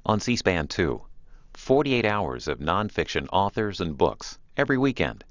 on C-SPAN 2. 48 hours of nonfiction authors and books every weekend.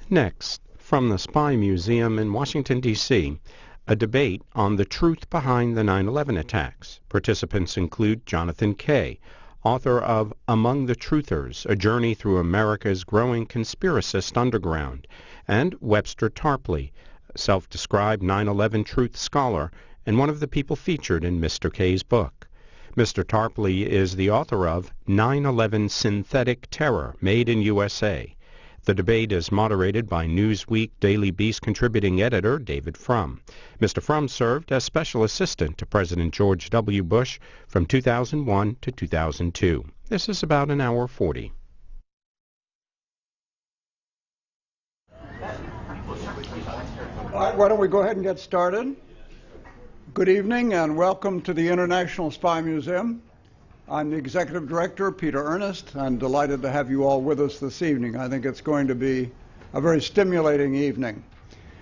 Next, from the Spy Museum in Washington, D.C., a debate on the truth behind the 9/11 attacks. Participants include Jonathan Kay, author of Among the Truthers, A Journey Through America's Growing Conspiracist Underground, and Webster Tarpley, self-described 9/11 truth scholar and one of the people featured in Mr. Kay's book. Mr. Tarpley is the author of 9/11 Synthetic Terror, Made in USA. The debate is moderated by Newsweek Daily Beast contributing editor David Frum. Mr. Frum served as special assistant to President George W. Bush from 2001 to 2002. This is about an hour 40. All right, why don't we go ahead and get started? Good evening and welcome to the International Spy Museum. I'm the Executive Director, Peter Ernest. I'm delighted to have you all with us this evening. I think it's going to be a very stimulating evening.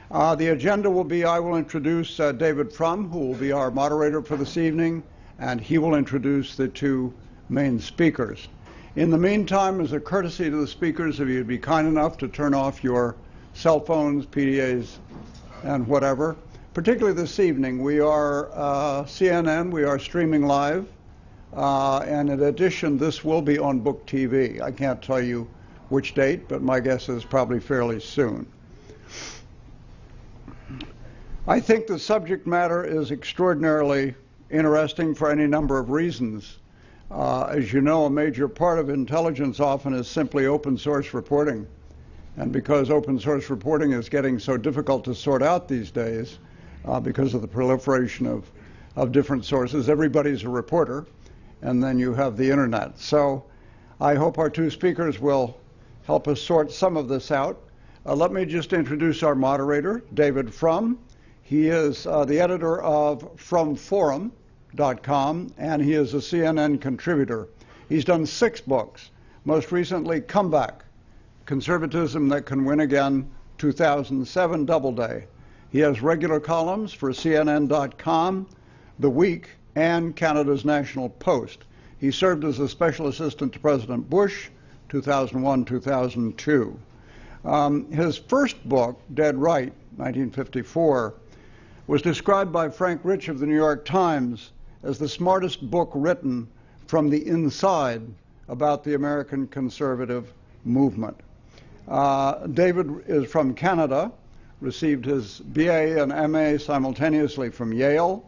The agenda will be, I will introduce David Frum, who will be our moderator for this evening, and he will introduce the two main speakers. In the meantime, as a courtesy to the speakers, if you'd be kind enough to turn off your cell phones, PDAs, and whatever. Particularly this evening, we are CNN, we are streaming live, and in addition, this will be on Book TV. I can't tell you which date, but my guess is probably fairly soon. I think the subject matter is extraordinarily interesting for any number of reasons. As you know, a major part of intelligence often is simply open source reporting. And because open source reporting is getting so difficult to sort out these days, because of the proliferation of different sources, everybody's a reporter, and then you have the internet. So I hope our two speakers will help us sort some of this out. Let me just introduce our moderator, David Frum. He is the editor of FrumForum.com, and he is a CNN contributor. He's done 6 books, most recently Comeback, Conservatism That Can Win Again, 2007 Doubleday. He has regular columns for CNN.com, The Week, and Canada's National Post. He served as a special assistant to President Bush, 2001-2002. His first book, Dead Right, 1954, was described by Frank Rich of the New York Times as the smartest book written from the inside about the American conservative movement. David is from Canada, received his BA and MA simultaneously from Yale,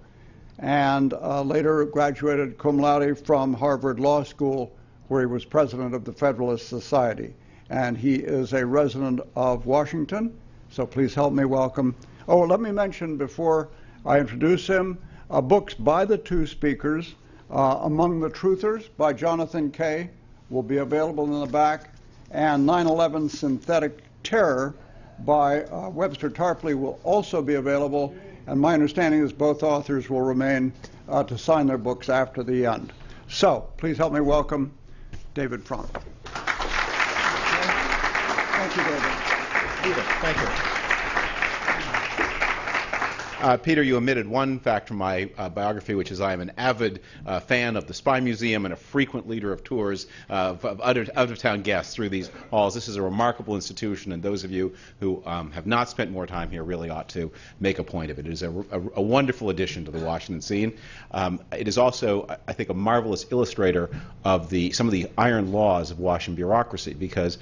and later graduated cum laude from Harvard Law School, where he was president of the Federalist Society. And he is a resident of Washington, so please help me welcome. Oh, let me mention before I introduce him, books by the two speakers, Among the Truthers by Jonathan Kay will be available in the back, and 9/11 Synthetic Terror by Webster Tarpley will also be available, and my understanding is both authors will remain to sign their books after the end. So, please help me welcome David Frum. Thank you, David. Peter, thank you. Peter, you omitted one fact from my biography, which is I am an avid fan of the Spy Museum and a frequent leader of tours of out-of-town guests through these halls. This is a remarkable institution, and those of you who have not spent more time here really ought to make a point of it. It is a wonderful addition to the Washington scene. It is also, I think, a marvelous illustrator of some of the iron laws of Washington bureaucracy, because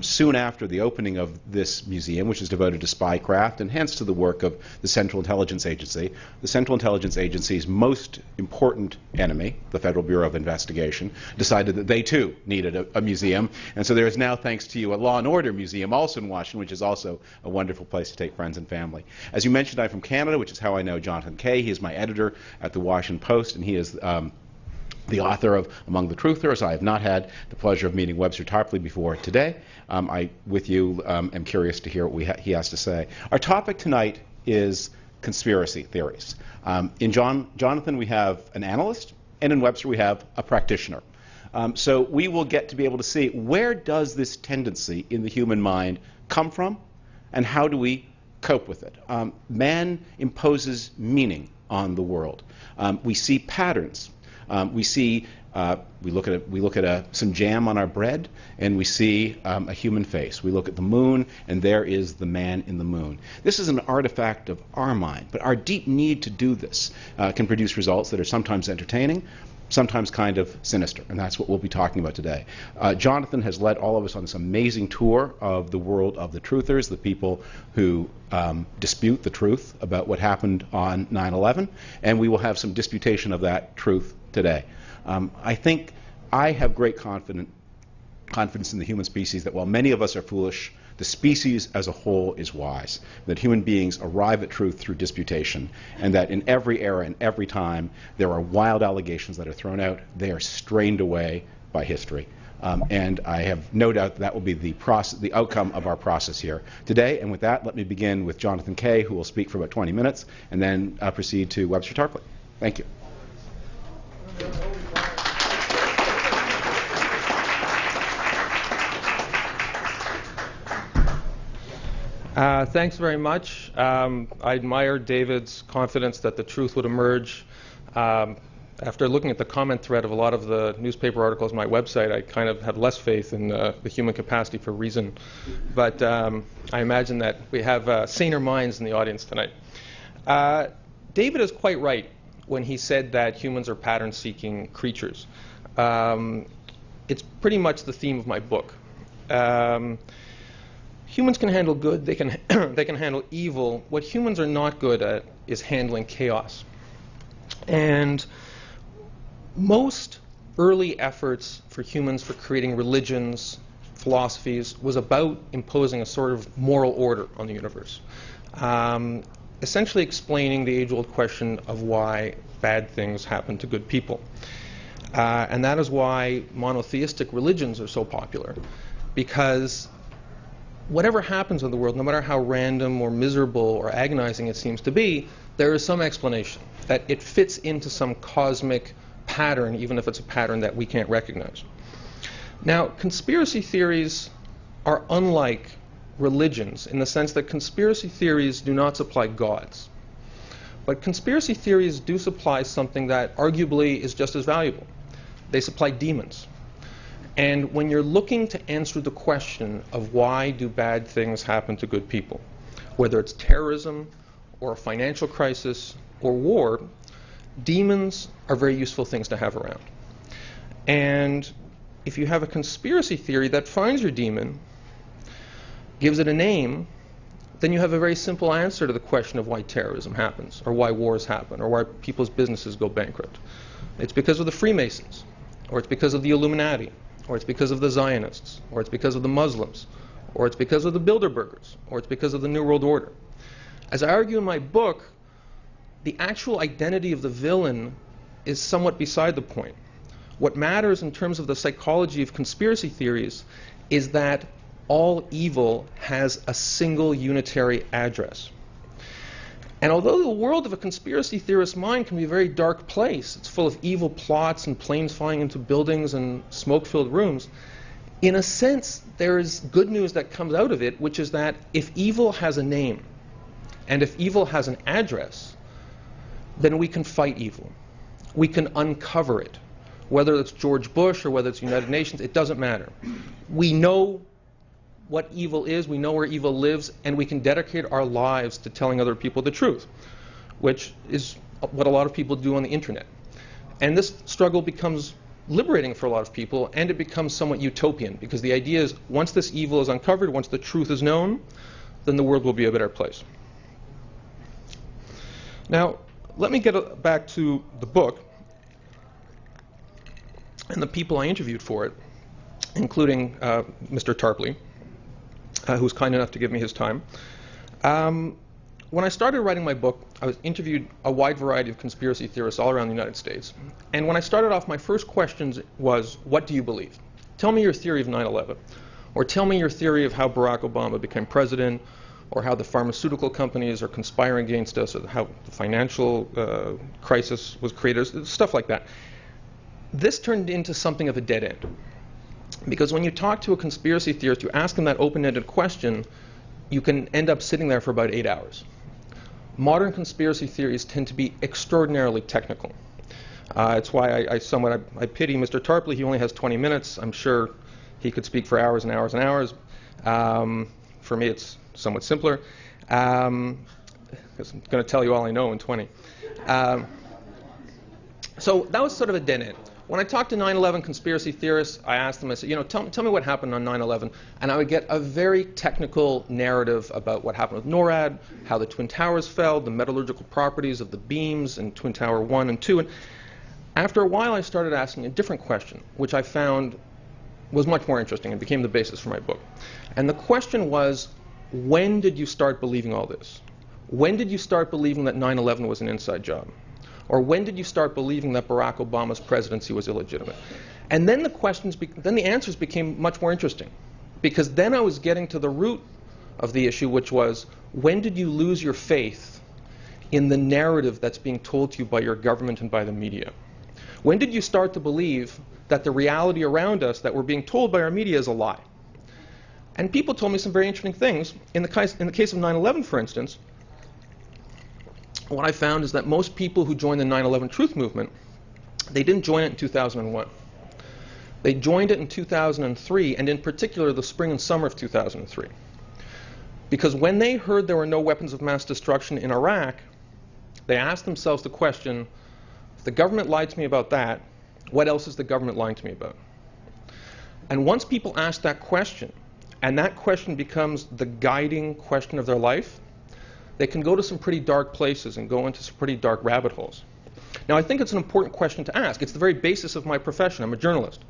soon after the opening of this museum, which is devoted to spycraft and hence to the work of the Central Intelligence Agency, the Central Intelligence Agency's most important enemy, the Federal Bureau of Investigation, decided that they too needed a museum. And so there is now, thanks to you, a Law and Order Museum also in Washington, which is also a wonderful place to take friends and family. As you mentioned, I'm from Canada, which is how I know Jonathan Kay. He is my editor at the Washington Post, and he is the author of Among the Truthers. I have not had the pleasure of meeting Webster Tarpley before today. I, with you, am curious to hear what he has to say. Our topic tonight is conspiracy theories. In Jonathan, we have an analyst, and in Webster, we have a practitioner. So we will get to be able to see, where does this tendency in the human mind come from, and how do we cope with it? Man imposes meaning on the world. We see patterns. We look at some jam on our bread, and we see a human face. We look at the moon, and there is the man in the moon. This is an artifact of our mind, but our deep need to do this can produce results that are sometimes entertaining, sometimes kind of sinister, and that's what we'll be talking about today. Jonathan has led all of us on this amazing tour of the world of the truthers, the people who dispute the truth about what happened on 9/11, and we will have some disputation of that truth today. I think I have great confidence in the human species that while many of us are foolish, the species as a whole is wise, that human beings arrive at truth through disputation, and that in every era and every time there are wild allegations that are thrown out. They are strained away by history. And I have no doubt that will be the outcome of our process here today. And with that, let me begin with Jonathan Kay, who will speak for about 20 minutes, and then proceed to Webster Tarpley. Thank you. Thanks very much. I admire David's confidence that the truth would emerge. After looking at the comment thread of a lot of the newspaper articles on my website, I kind of have less faith in the human capacity for reason. But I imagine that we have saner minds in the audience tonight. David is quite right when he said that humans are pattern-seeking creatures. It's pretty much the theme of my book. Humans can handle good, they can handle evil. What humans are not good at is handling chaos. And most early efforts for humans for creating religions, philosophies, was about imposing a sort of moral order on the universe. Essentially explaining the age-old question of why bad things happen to good people. And that is why monotheistic religions are so popular, because whatever happens in the world, no matter how random or miserable or agonizing it seems to be, there is some explanation, that it fits into some cosmic pattern, even if it's a pattern that we can't recognize. Now, conspiracy theories are unlike religions in the sense that conspiracy theories do not supply gods. But conspiracy theories do supply something that arguably is just as valuable. They supply demons. And when you're looking to answer the question of why do bad things happen to good people, whether it's terrorism or a financial crisis or war, demons are very useful things to have around. And if you have a conspiracy theory that finds your demon, gives it a name, then you have a very simple answer to the question of why terrorism happens, or why wars happen, or why people's businesses go bankrupt. It's because of the Freemasons, or it's because of the Illuminati, or it's because of the Zionists, or it's because of the Muslims, or it's because of the Bilderbergers, or it's because of the New World Order. As I argue in my book, the actual identity of the villain is somewhat beside the point. What matters in terms of the psychology of conspiracy theories is that all evil has a single unitary address. And although the world of a conspiracy theorist's mind can be a very dark place, it's full of evil plots and planes flying into buildings and smoke-filled rooms, in a sense, there is good news that comes out of it, which is that if evil has a name, and if evil has an address, then we can fight evil. We can uncover it. Whether it's George Bush or whether it's the United Nations, it doesn't matter. We know what evil is, we know where evil lives, and we can dedicate our lives to telling other people the truth, which is what a lot of people do on the internet. And this struggle becomes liberating for a lot of people, and it becomes somewhat utopian, because the idea is once this evil is uncovered, once the truth is known, then the world will be a better place. Now, let me get back to the book and the people I interviewed for it, including Mr. Tarpley, who's kind enough to give me his time. When I started writing my book, I interviewed a wide variety of conspiracy theorists all around the United States. And when I started off, my first questions was, what do you believe? Tell me your theory of 9/11. Or tell me your theory of how Barack Obama became president, or how the pharmaceutical companies are conspiring against us, or how the financial crisis was created, stuff like that. This turned into something of a dead end. Because when you talk to a conspiracy theorist, you ask them that open-ended question, you can end up sitting there for about 8 hours. modern conspiracy theories tend to be extraordinarily technical. It's why I pity Mr. Tarpley. He only has 20 minutes. I'm sure he could speak for hours and hours and hours. For me, it's somewhat simpler. I'm going to tell you all I know in 20. So that was sort of a dead end. When I talked to 9/11 conspiracy theorists, I asked them, I said, tell me what happened on 9/11, and I would get a very technical narrative about what happened with NORAD, how the Twin Towers fell, the metallurgical properties of the beams in Twin Tower 1 and 2. And after a while, I started asking a different question, which I found was much more interesting and became the basis for my book. And the question was, when did you start believing all this? When did you start believing that 9/11 was an inside job? Or when did you start believing that Barack Obama's presidency was illegitimate? And then the answers became much more interesting, because then I was getting to the root of the issue, which was, when did you lose your faith in the narrative that's being told to you by your government and by the media? When did you start to believe that the reality around us that we're being told by our media is a lie? And people told me some very interesting things. In the case of 9/11, for instance, what I found is that most people who joined the 9/11 truth movement, they didn't join it in 2001. They joined it in 2003, and in particular the spring and summer of 2003. Because when they heard there were no weapons of mass destruction in Iraq, they asked themselves the question, if the government lied to me about that, what else is the government lying to me about? And once people ask that question, and that question becomes the guiding question of their life, they can go to some pretty dark places and go into some pretty dark rabbit holes. Now, I think it's an important question to ask. It's the very basis of my profession. I'm a journalist.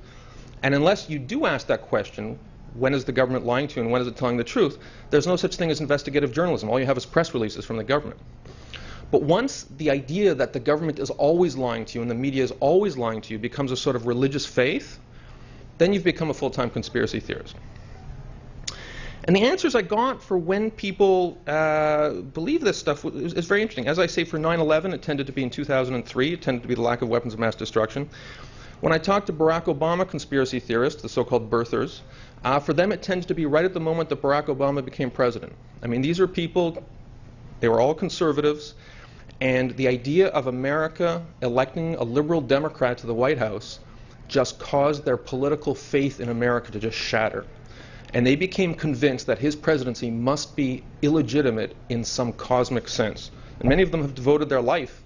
And unless you do ask that question, when is the government lying to you and when is it telling the truth, there's no such thing as investigative journalism. All you have is press releases from the government. But once the idea that the government is always lying to you and the media is always lying to you becomes a sort of religious faith, then you've become a full-time conspiracy theorist. And the answers I got for when people believe this stuff is very interesting. As I say, for 9/11, it tended to be in 2003. It tended to be the lack of weapons of mass destruction. When I talked to Barack Obama conspiracy theorists, the so-called birthers, for them it tended to be right at the moment that Barack Obama became president. I mean, these are people, they were all conservatives, and the idea of America electing a liberal Democrat to the White House just caused their political faith in America to just shatter. And they became convinced that his presidency must be illegitimate in some cosmic sense. And many of them have devoted their life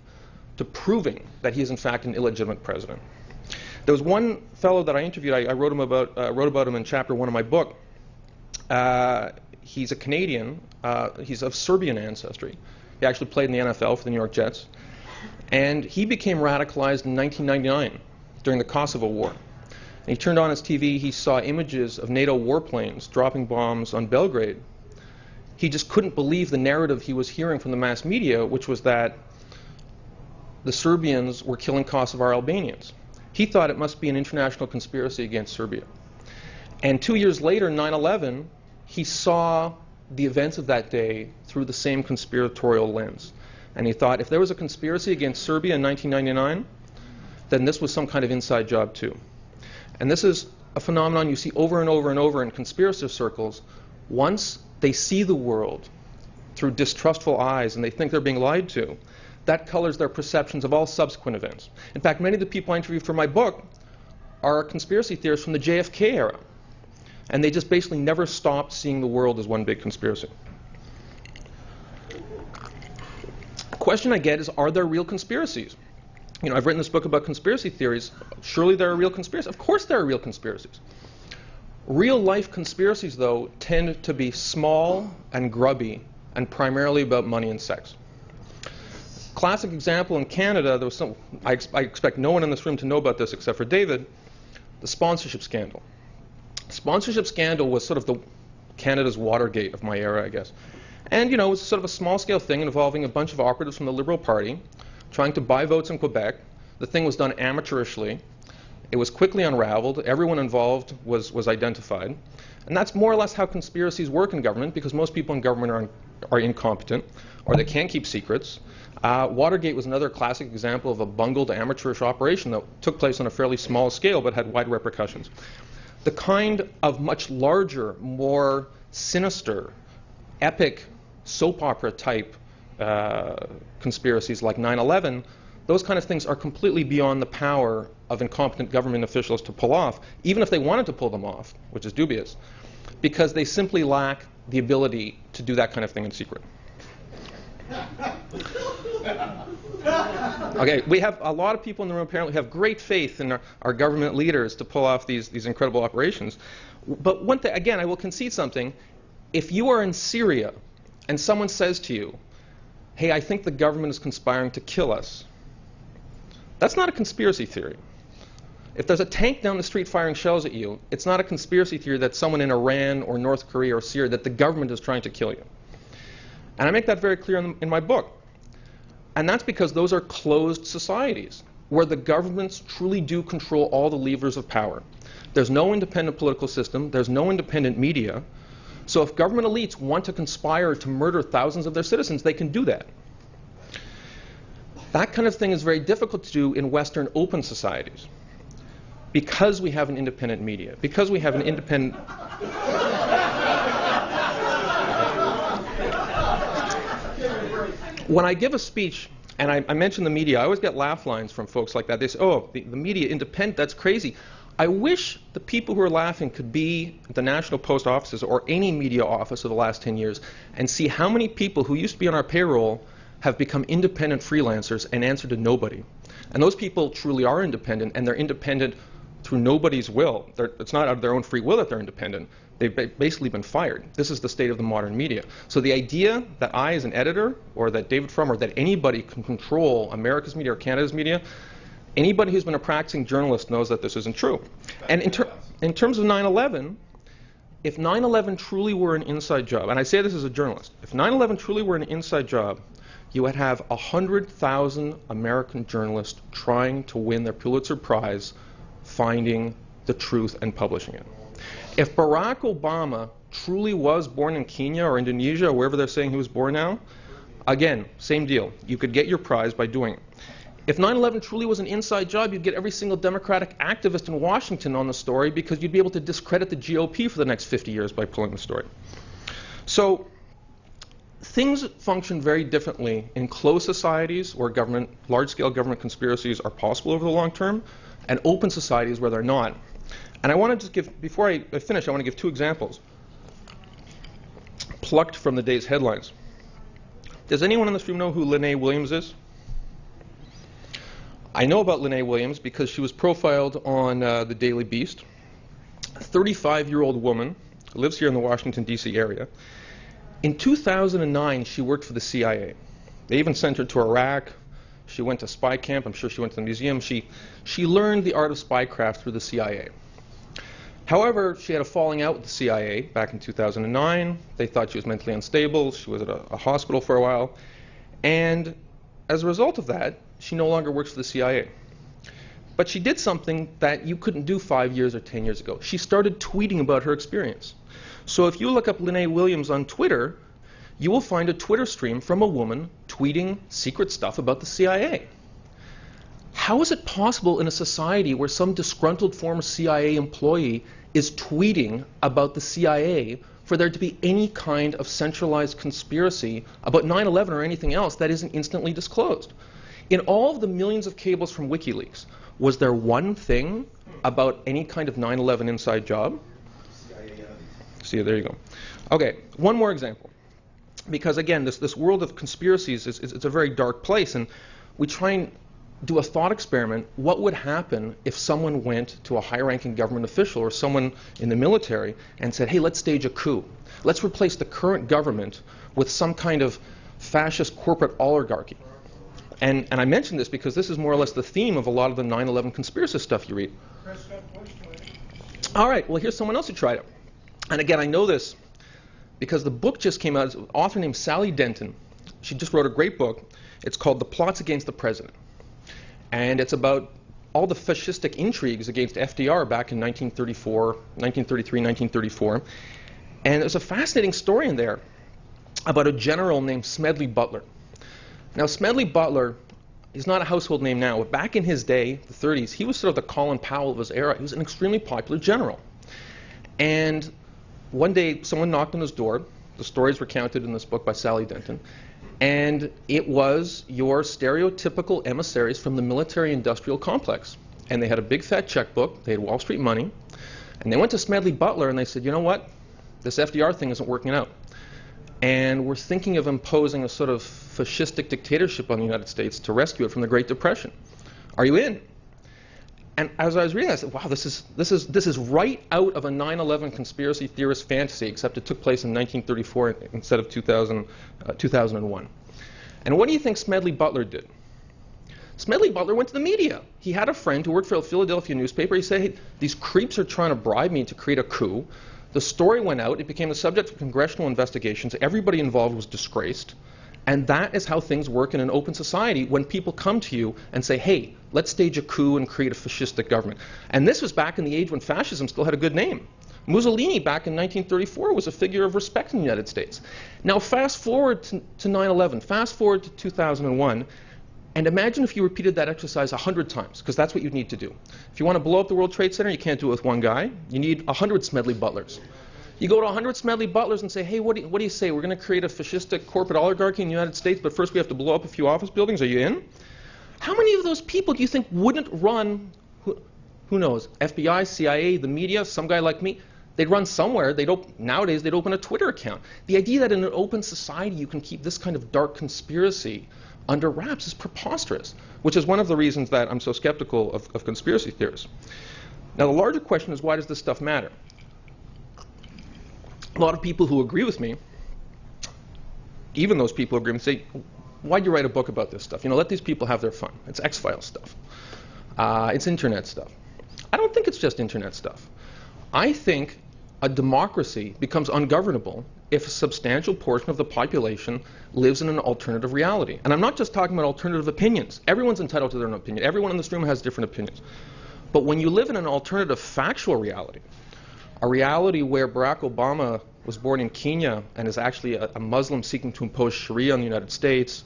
to proving that he is in fact an illegitimate president. There was one fellow that I interviewed. I wrote about him in chapter 1 of my book. He's a Canadian. He's of Serbian ancestry. He actually played in the NFL for the New York Jets. And he became radicalized in 1999 during the Kosovo War. And he turned on his TV, he saw images of NATO warplanes dropping bombs on Belgrade. He just couldn't believe the narrative he was hearing from the mass media, which was that the Serbians were killing Kosovar Albanians. He thought it must be an international conspiracy against Serbia. And 2 years later, 9/11, he saw the events of that day through the same conspiratorial lens. And he thought, if there was a conspiracy against Serbia in 1999, then this was some kind of inside job too. And this is a phenomenon you see over and over and over in conspiracy circles. Once they see the world through distrustful eyes and they think they're being lied to, that colors their perceptions of all subsequent events. In fact, many of the people I interviewed for my book are conspiracy theorists from the JFK era. And they just basically never stopped seeing the world as one big conspiracy. The question I get is, are there real conspiracies? I've written this book about conspiracy theories. Surely there are real conspiracies. Of course there are real conspiracies. Real life conspiracies, though, tend to be small and grubby and primarily about money and sex. Classic example in Canada, there was some, I expect no one in this room to know about this except for David, the sponsorship scandal. Sponsorship scandal was sort of Canada's Watergate of my era, I guess. And, it was sort of a small-scale thing involving a bunch of operatives from the Liberal Party trying to buy votes in Quebec. The thing was done amateurishly. It was quickly unraveled. Everyone involved was identified. And that's more or less how conspiracies work in government, because most people in government are incompetent, or they can't keep secrets. Watergate was another classic example of a bungled amateurish operation that took place on a fairly small scale but had wide repercussions. The kind of much larger, more sinister, epic, soap opera type conspiracies like 9/11, those kind of things are completely beyond the power of incompetent government officials to pull off, even if they wanted to pull them off, which is dubious, because they simply lack the ability to do that kind of thing in secret. Okay, we have a lot of people in the room apparently have great faith in our government leaders to pull off these incredible operations. But one thing, again, I will concede something. If you are in Syria and someone says to you, hey, I think the government is conspiring to kill us, that's not a conspiracy theory. If there's a tank down the street firing shells at you, it's not a conspiracy theory that someone in Iran or North Korea or Syria, that the government is trying to kill you. And I make that very clear in my book. And that's because those are closed societies where the governments truly do control all the levers of power. There's no independent political system. There's no independent media. So if government elites want to conspire to murder thousands of their citizens, they can do that. That kind of thing is very difficult to do in Western open societies because we have an independent media, because we have an independent... When I give a speech, and I mention the media, I always get laugh lines from folks like that. They say, oh, the media independent, that's crazy. I wish the people who are laughing could be at the National Post offices or any media office of the last 10 years and see how many people who used to be on our payroll have become independent freelancers and answer to nobody. And those people truly are independent, and they're independent through nobody's will. It's not out of their own free will that they're independent. They've basically been fired. This is the state of the modern media. So the idea that I, as an editor, or that David Frum, or that anybody can control America's media or Canada's media, anybody who's been a practicing journalist knows that this isn't true. And in terms of 9/11, if 9/11 truly were an inside job, and I say this as a journalist, if 9/11 truly were an inside job, you would have 100,000 American journalists trying to win their Pulitzer Prize, finding the truth and publishing it. If Barack Obama truly was born in Kenya or Indonesia or wherever they're saying he was born now, again, same deal. You could get your prize by doing it. If 9/11 truly was an inside job, you'd get every single Democratic activist in Washington on the story because you'd be able to discredit the GOP for the next 50 years by pulling the story. So things function very differently in closed societies where large-scale government conspiracies are possible over the long term, and open societies where they're not. And I want to just give, before I finish, I want to give two examples plucked from the day's headlines. Does anyone in this room know who Lene Williams is? I know about Lene Williams because she was profiled on the Daily Beast. A 35-year-old woman, lives here in the Washington, D.C. area. In 2009, she worked for the CIA. They even sent her to Iraq. She went to spy camp. I'm sure she went to the museum. She learned the art of spycraft through the CIA. However, she had a falling out with the CIA back in 2009. They thought she was mentally unstable. She was at a hospital for a while. And as a result of that, she no longer works for the CIA. But she did something that you couldn't do 5 years or 10 years ago. She started tweeting about her experience. So if you look up Lene Williams on Twitter, you will find a Twitter stream from a woman tweeting secret stuff about the CIA. How is it possible in a society where some disgruntled former CIA employee is tweeting about the CIA for there to be any kind of centralized conspiracy about 9/11 or anything else that isn't instantly disclosed? In all of the millions of cables from WikiLeaks, was there one thing about any kind of 9/11 inside job? See, there you go. Okay, one more example. Because again, this world of conspiracies it's a very dark place, and we try and do a thought experiment. What would happen if someone went to a high-ranking government official or someone in the military and said, hey, let's stage a coup. Let's replace the current government with some kind of fascist corporate oligarchy. And I mention this because this is more or less the theme of a lot of the 9/11 conspiracy stuff you read. All right, well, here's someone else who tried it. And again, I know this because the book just came out. It's an author named Sally Denton. She just wrote a great book. It's called The Plots Against the President. And it's about all the fascistic intrigues against FDR back in 1933, 1934. And there's a fascinating story in there about a general named Smedley Butler. Now, Smedley Butler is not a household name now, but back in his day, the 30s, he was sort of the Colin Powell of his era. He was an extremely popular general. And one day, someone knocked on his door. The story is recounted in this book by Sally Denton. And it was your stereotypical emissaries from the military-industrial complex. And they had a big fat checkbook, they had Wall Street money, and they went to Smedley Butler and they said, you know what, this FDR thing isn't working out. And we're thinking of imposing a sort of fascistic dictatorship on the United States to rescue it from the Great Depression. Are you in? And as I was reading, I said, wow, this is right out of a 9/11 conspiracy theorist fantasy, except it took place in 1934 instead of 2001. And what do you think Smedley Butler did? Smedley Butler went to the media. He had a friend who worked for a Philadelphia newspaper. He said, hey, these creeps are trying to bribe me to create a coup. The story went out. It became the subject of congressional investigations. Everybody involved was disgraced. And that is how things work in an open society when people come to you and say, hey, let's stage a coup and create a fascistic government. And this was back in the age when fascism still had a good name. Mussolini back in 1934 was a figure of respect in the United States. Now fast forward to 9/11, fast forward to 2001, and imagine if you repeated that exercise 100 times, because that's what you need to do. If you want to blow up the World Trade Center, you can't do it with one guy. You need 100 Smedley Butlers. You go to 100 Smedley Butlers and say, hey, what do you say? We're going to create a fascistic corporate oligarchy in the United States, but first we have to blow up a few office buildings. Are you in? How many of those people do you think wouldn't run, who knows, FBI, CIA, the media, some guy like me? They'd run somewhere. Nowadays, they'd open a Twitter account. The idea that in an open society you can keep this kind of dark conspiracy under wraps is preposterous, which is one of the reasons that I'm so skeptical of conspiracy theories. Now, the larger question is, why does this stuff matter? A lot of people who agree with me, even those people who agree with me, say, why'd you write a book about this stuff? You know, let these people have their fun. It's X-Files stuff. It's internet stuff. I don't think it's just internet stuff. I think a democracy becomes ungovernable if a substantial portion of the population lives in an alternative reality. And I'm not just talking about alternative opinions. Everyone's entitled to their own opinion. Everyone in this room has different opinions. But when you live in an alternative factual reality, a reality where Barack Obama was born in Kenya and is actually a Muslim seeking to impose Sharia on the United States,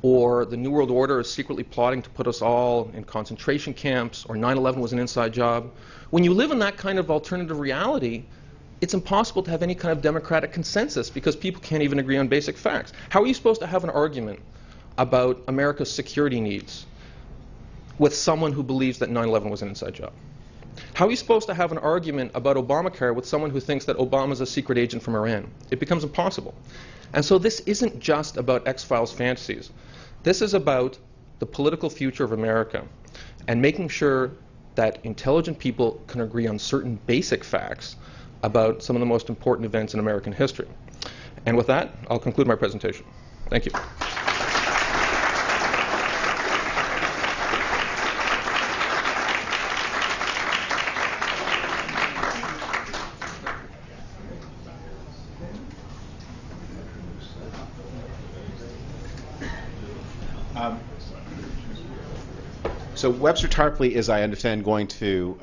or the New World Order is secretly plotting to put us all in concentration camps, or 9/11 was an inside job. When you live in that kind of alternative reality, it's impossible to have any kind of democratic consensus because people can't even agree on basic facts. How are you supposed to have an argument about America's security needs with someone who believes that 9/11 was an inside job? How are you supposed to have an argument about Obamacare with someone who thinks that Obama's a secret agent from Iran? It becomes impossible. And so this isn't just about X-Files fantasies. This is about the political future of America and making sure that intelligent people can agree on certain basic facts about some of the most important events in American history. And with that, I'll conclude my presentation. Thank you. So Webster Tarpley is, I understand, going to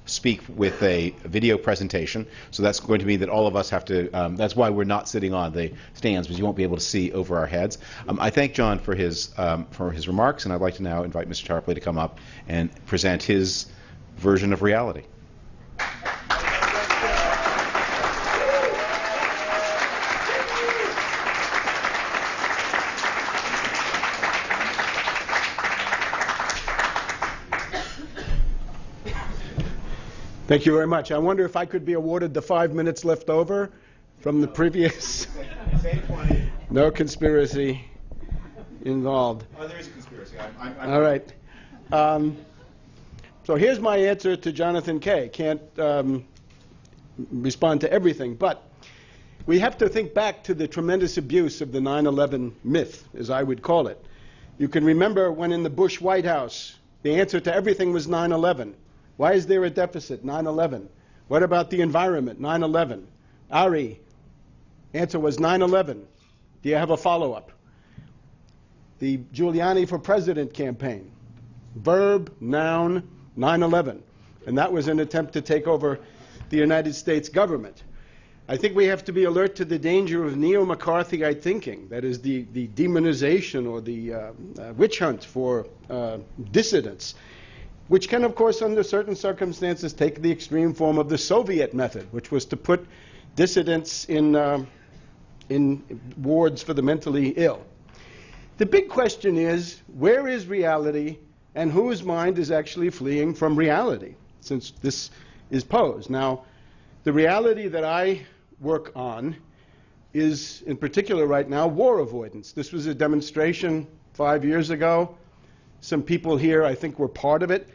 speak with a video presentation. So that's going to mean that all of us have to, that's why we're not sitting on the stands, because you won't be able to see over our heads. I thank John for his remarks, and I'd like to now invite Mr. Tarpley to come up and present his version of reality. Thank you very much. I wonder if I could be awarded the 5 minutes left over from the previous. No conspiracy involved. Oh, there is a conspiracy. All right. So here's my answer to Jonathan Kay. Can't respond to everything, but we have to think back to the tremendous abuse of the 9/11 myth, as I would call it. You can remember when in the Bush White House, the answer to everything was 9/11. Why is there a deficit? 9/11. What about the environment? 9/11. Ari, answer was 9/11. Do you have a follow-up? The Giuliani for President campaign. Verb, noun, 9/11. And that was an attempt to take over the United States government. I think we have to be alert to the danger of neo-McCarthyite thinking, that is the demonization or the witch hunt for dissidents, which can, of course, under certain circumstances, take the extreme form of the Soviet method, which was to put dissidents in wards for the mentally ill. The big question is, where is reality and whose mind is actually fleeing from reality, since this is posed? Now, the reality that I work on is, in particular right now, war avoidance. This was a demonstration 5 years ago. Some people here, I think, were part of it.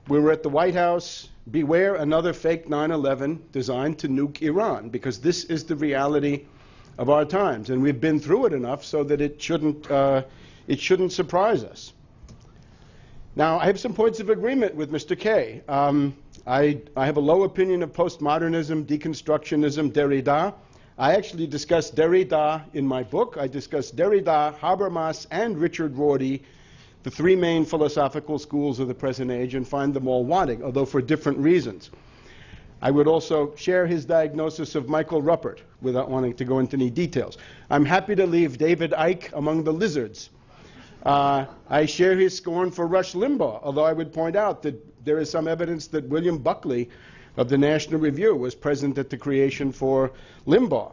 We were at the White House. Beware another fake 9/11 designed to nuke Iran, because this is the reality of our times, and we've been through it enough so that it shouldn't surprise us. Now, I have some points of agreement with Mr. Kay. I have a low opinion of postmodernism, deconstructionism, Derrida. I actually discussed Derrida in my book. I discussed Derrida, Habermas, and Richard Rorty, the three main philosophical schools of the present age, and find them all wanting, although for different reasons. I would also share his diagnosis of Michael Ruppert without wanting to go into any details. I'm happy to leave David Icke among the lizards. I share his scorn for Rush Limbaugh, although I would point out that there is some evidence that William Buckley of the National Review was present at the creation for Limbaugh.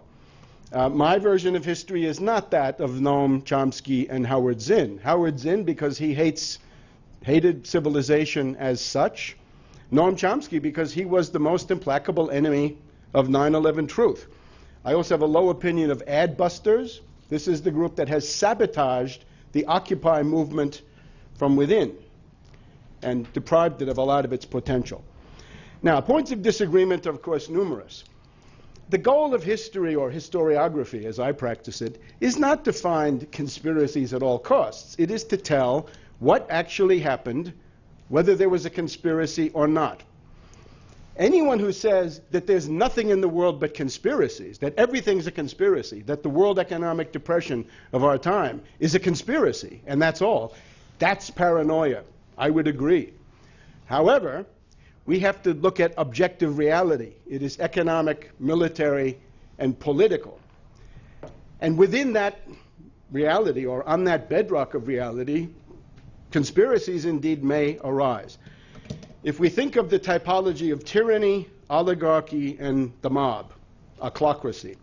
My version of history is not that of Noam Chomsky and Howard Zinn. Howard Zinn, because he hated civilization as such. Noam Chomsky, because he was the most implacable enemy of 9/11 truth. I also have a low opinion of Adbusters. This is the group that has sabotaged the Occupy movement from within and deprived it of a lot of its potential. Now, points of disagreement are, of course, numerous. The goal of history, or historiography, as I practice it, is not to find conspiracies at all costs. It is to tell what actually happened, whether there was a conspiracy or not. Anyone who says that there's nothing in the world but conspiracies, that everything's a conspiracy, that the world economic depression of our time is a conspiracy, and that's all, that's paranoia. I would agree. However, we have to look at objective reality. It is economic, military, and political. And within that reality, or on that bedrock of reality, conspiracies indeed may arise. If we think of the typology of tyranny, oligarchy, and the mob, ochlocracy,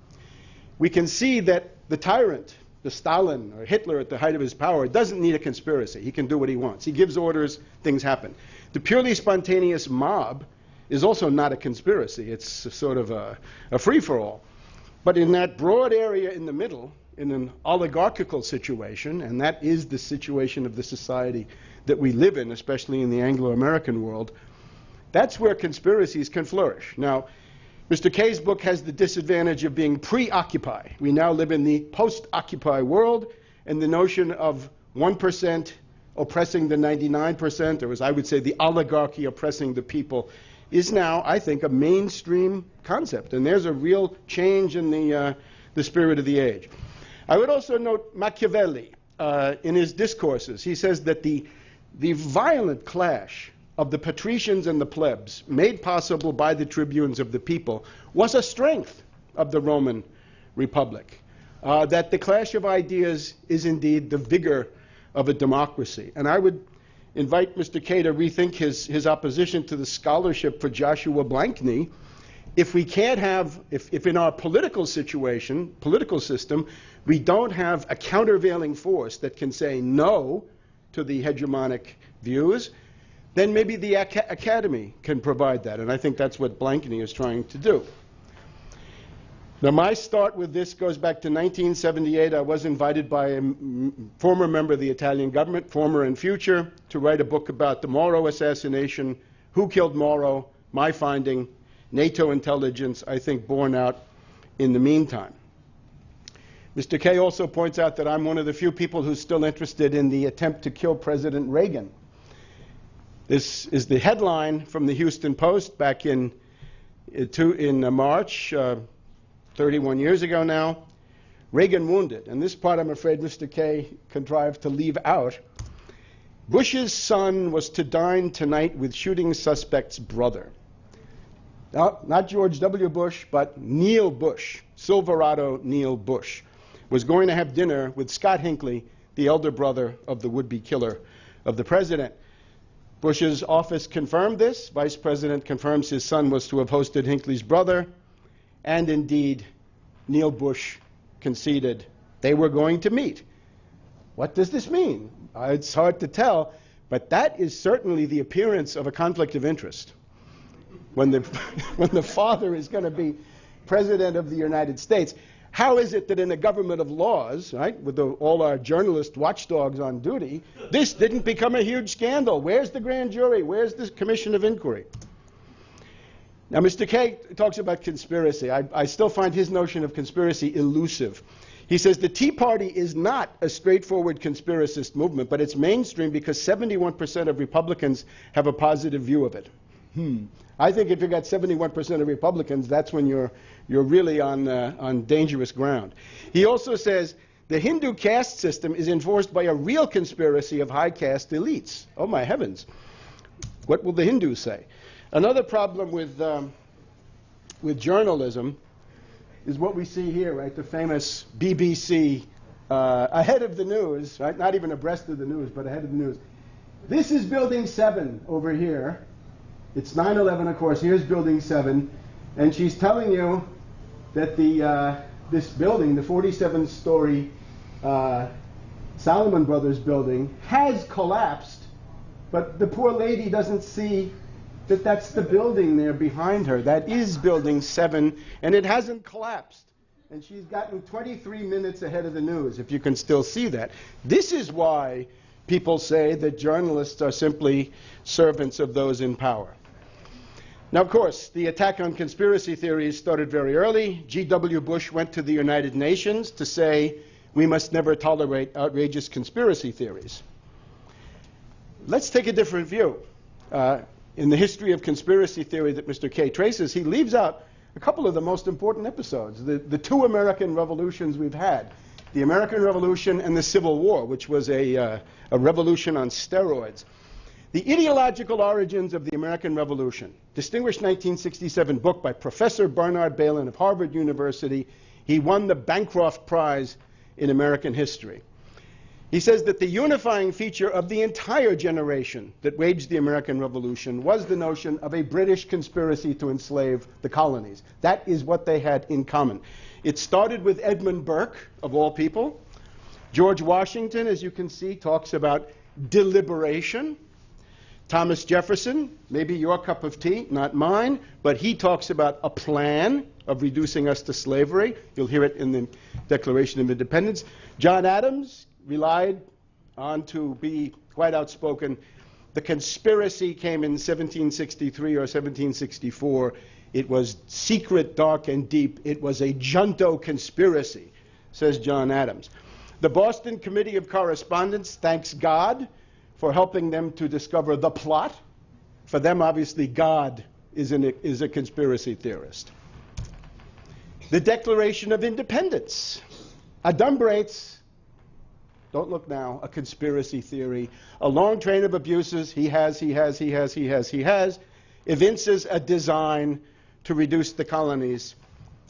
we can see that the tyrant, the Stalin or Hitler at the height of his power, doesn't need a conspiracy. He can do what he wants. He gives orders, things happen. The purely spontaneous mob is also not a conspiracy. It's sort of a free-for-all. But in that broad area in the middle, in an oligarchical situation, and that is the situation of the society that we live in, especially in the Anglo-American world, that's where conspiracies can flourish. Now, Mr. Kay's book has the disadvantage of being pre-Occupy. We now live in the post-Occupy world, and the notion of 1% oppressing the 99%, or as I would say, the oligarchy oppressing the people, is now, I think, a mainstream concept. And there's a real change in the spirit of the age. I would also note Machiavelli in his discourses. He says that the violent clash of the patricians and the plebs, made possible by the tribunes of the people, was a strength of the Roman Republic. That the clash of ideas is indeed the vigor of a democracy. And I would invite Mr. Kay to rethink his opposition to the scholarship for Joshua Blankney. If we can't have, if in our political situation, political system, we don't have a countervailing force that can say no to the hegemonic views, then maybe the academy can provide that. And I think that's what Blankney is trying to do. Now, my start with this goes back to 1978. I was invited by a former member of the Italian government, former and future, to write a book about the Moro assassination, who killed Moro, my finding, NATO intelligence, I think, borne out in the meantime. Mr. Kay also points out that I'm one of the few people who's still interested in the attempt to kill President Reagan. This is the headline from the Houston Post back in March, 31 years ago now. Reagan wounded. And this part, I'm afraid, Mr. Kay contrived to leave out. Bush's son was to dine tonight with shooting suspect's brother. Now, not George W. Bush, but Neil Bush, Silverado Neil Bush, was going to have dinner with Scott Hinckley, the elder brother of the would-be killer of the president. Bush's office confirmed this. Vice President confirms his son was to have hosted Hinckley's brother. And indeed, Neil Bush conceded they were going to meet. What does this mean? It's hard to tell, but that is certainly the appearance of a conflict of interest. When the, when the father is going to be president of the United States, how is it that in a government of laws, right, with all our journalist watchdogs on duty, this didn't become a huge scandal? Where's the grand jury? Where's the commission of inquiry? Now, Mr. Kay talks about conspiracy. I still find his notion of conspiracy elusive. He says the Tea Party is not a straightforward conspiracist movement, but it's mainstream because 71% of Republicans have a positive view of it. I think if you've got 71% of Republicans, that's when you're really on dangerous ground. He also says the Hindu caste system is enforced by a real conspiracy of high caste elites. Oh, my heavens. What will the Hindus say? Another problem with journalism is what we see here, right? The famous BBC ahead of the news, right? Not even abreast of the news, but ahead of the news. This is Building 7 over here. It's 9/11, of course. Here's Building 7. And she's telling you that this building, the 47-story Salomon Brothers building, has collapsed, but the poor lady doesn't see that that's the building there behind her. That is Building 7, and it hasn't collapsed. And she's gotten 23 minutes ahead of the news, if you can still see that. This is why people say that journalists are simply servants of those in power. Now, of course, the attack on conspiracy theories started very early. G.W. Bush went to the United Nations to say, we must never tolerate outrageous conspiracy theories. Let's take a different view. In the history of conspiracy theory that Mr. Kay traces, he leaves out a couple of the most important episodes, the two American revolutions we've had, the American Revolution and the Civil War, which was a revolution on steroids. The Ideological Origins of the American Revolution, distinguished 1967 book by Professor Bernard Bailyn of Harvard University. He won the Bancroft Prize in American history. He says that the unifying feature of the entire generation that waged the American Revolution was the notion of a British conspiracy to enslave the colonies. That is what they had in common. It started with Edmund Burke, of all people. George Washington, as you can see, talks about deliberation. Thomas Jefferson, maybe your cup of tea, not mine, but he talks about a plan of reducing us to slavery. You'll hear it in the Declaration of Independence. John Adams relied on to be quite outspoken. The conspiracy came in 1763 or 1764. It was secret, dark, and deep. It was a junto conspiracy, says John Adams. The Boston Committee of Correspondence thanks God for helping them to discover the plot. For them, obviously, God is a conspiracy theorist. The Declaration of Independence. Adumbrates, don't look now, a conspiracy theory. A long train of abuses he has, evinces a design to reduce the colonies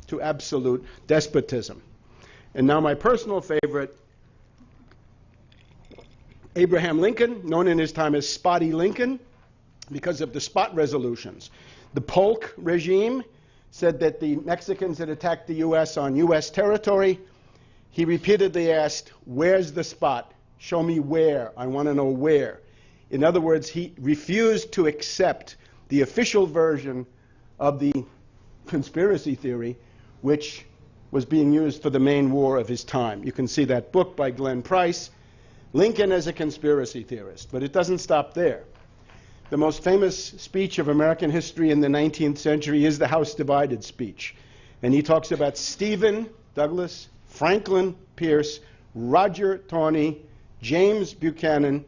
to absolute despotism. And now my personal favorite, Abraham Lincoln, known in his time as Spotty Lincoln, because of the spot resolutions. The Polk regime said that the Mexicans had attacked the U.S. on U.S. territory. He repeatedly asked, where's the spot? Show me where. I want to know where. In other words, he refused to accept the official version of the conspiracy theory, which was being used for the main war of his time. You can see that book by Glenn Price, Lincoln as a conspiracy theorist. But it doesn't stop there. The most famous speech of American history in the 19th century is the House Divided speech. And he talks about Stephen Douglas, Franklin Pierce, Roger Taney, James Buchanan.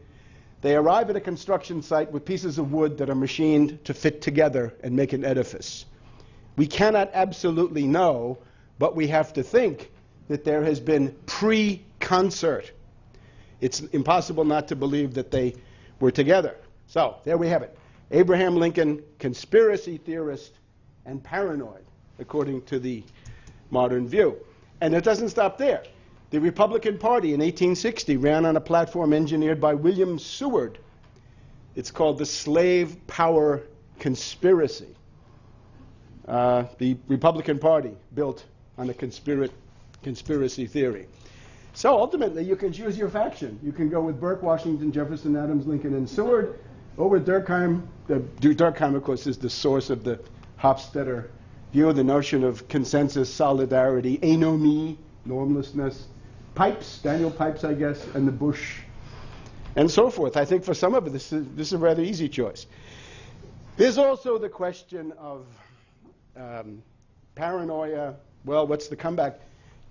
They arrive at a construction site with pieces of wood that are machined to fit together and make an edifice. We cannot absolutely know, but we have to think that there has been pre-concert. It's impossible not to believe that they were together. So, there we have it. Abraham Lincoln, conspiracy theorist and paranoid, according to the modern view. And it doesn't stop there. The Republican Party in 1860 ran on a platform engineered by William Seward. It's called the Slave Power Conspiracy. The Republican Party built on a conspiracy theory. So ultimately, you can choose your faction. You can go with Burke, Washington, Jefferson, Adams, Lincoln, and Seward, or with Durkheim. Durkheim, of course, is the source of the Hofstadter view, the notion of consensus, solidarity, anomie, normlessness, Pipes, Daniel Pipes, I guess, and the Bush, and so forth. I think for some of it, this is a rather easy choice. There's also the question of paranoia. Well, what's the comeback?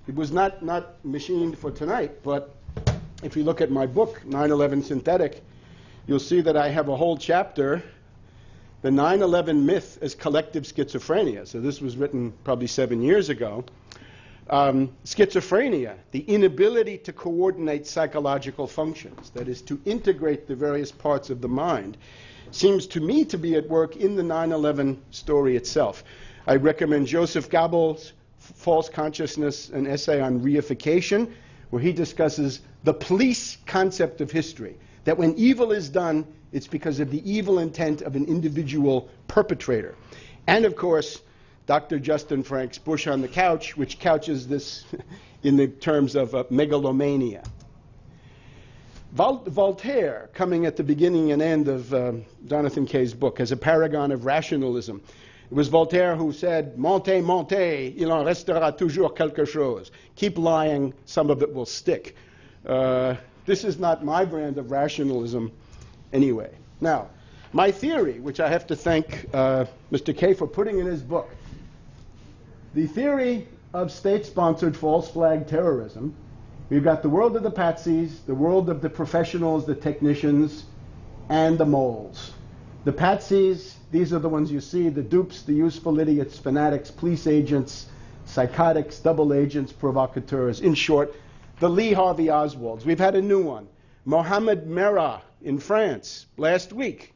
It was not machined for tonight, but if you look at my book, 9/11 Synthetic, you'll see that I have a whole chapter, The 9/11 Myth as Collective Schizophrenia. So this was written probably 7 years ago. Schizophrenia, the inability to coordinate psychological functions, that is, to integrate the various parts of the mind, seems to me to be at work in the 9/11 story itself. I recommend Joseph Goebbels' False Consciousness, an essay on reification, where he discusses the police concept of history, that when evil is done, it's because of the evil intent of an individual perpetrator. And of course, Dr. Justin Frank's Bush on the Couch, which couches this in the terms of megalomania. Voltaire, coming at the beginning and end of Jonathan Kay's book, as a paragon of rationalism. It was Voltaire who said, "Montez, montez, il en restera toujours quelque chose." Keep lying, some of it will stick. This is not my brand of rationalism anyway. Now, my theory, which I have to thank Mr. Kay for putting in his book, the theory of state-sponsored false flag terrorism. We've got the world of the patsies, the world of the professionals, the technicians, and the moles. The patsies, these are the ones you see, the dupes, the useful idiots, fanatics, police agents, psychotics, double agents, provocateurs. In short, the Lee Harvey Oswalds. We've had a new one. Mohamed Merah in France last week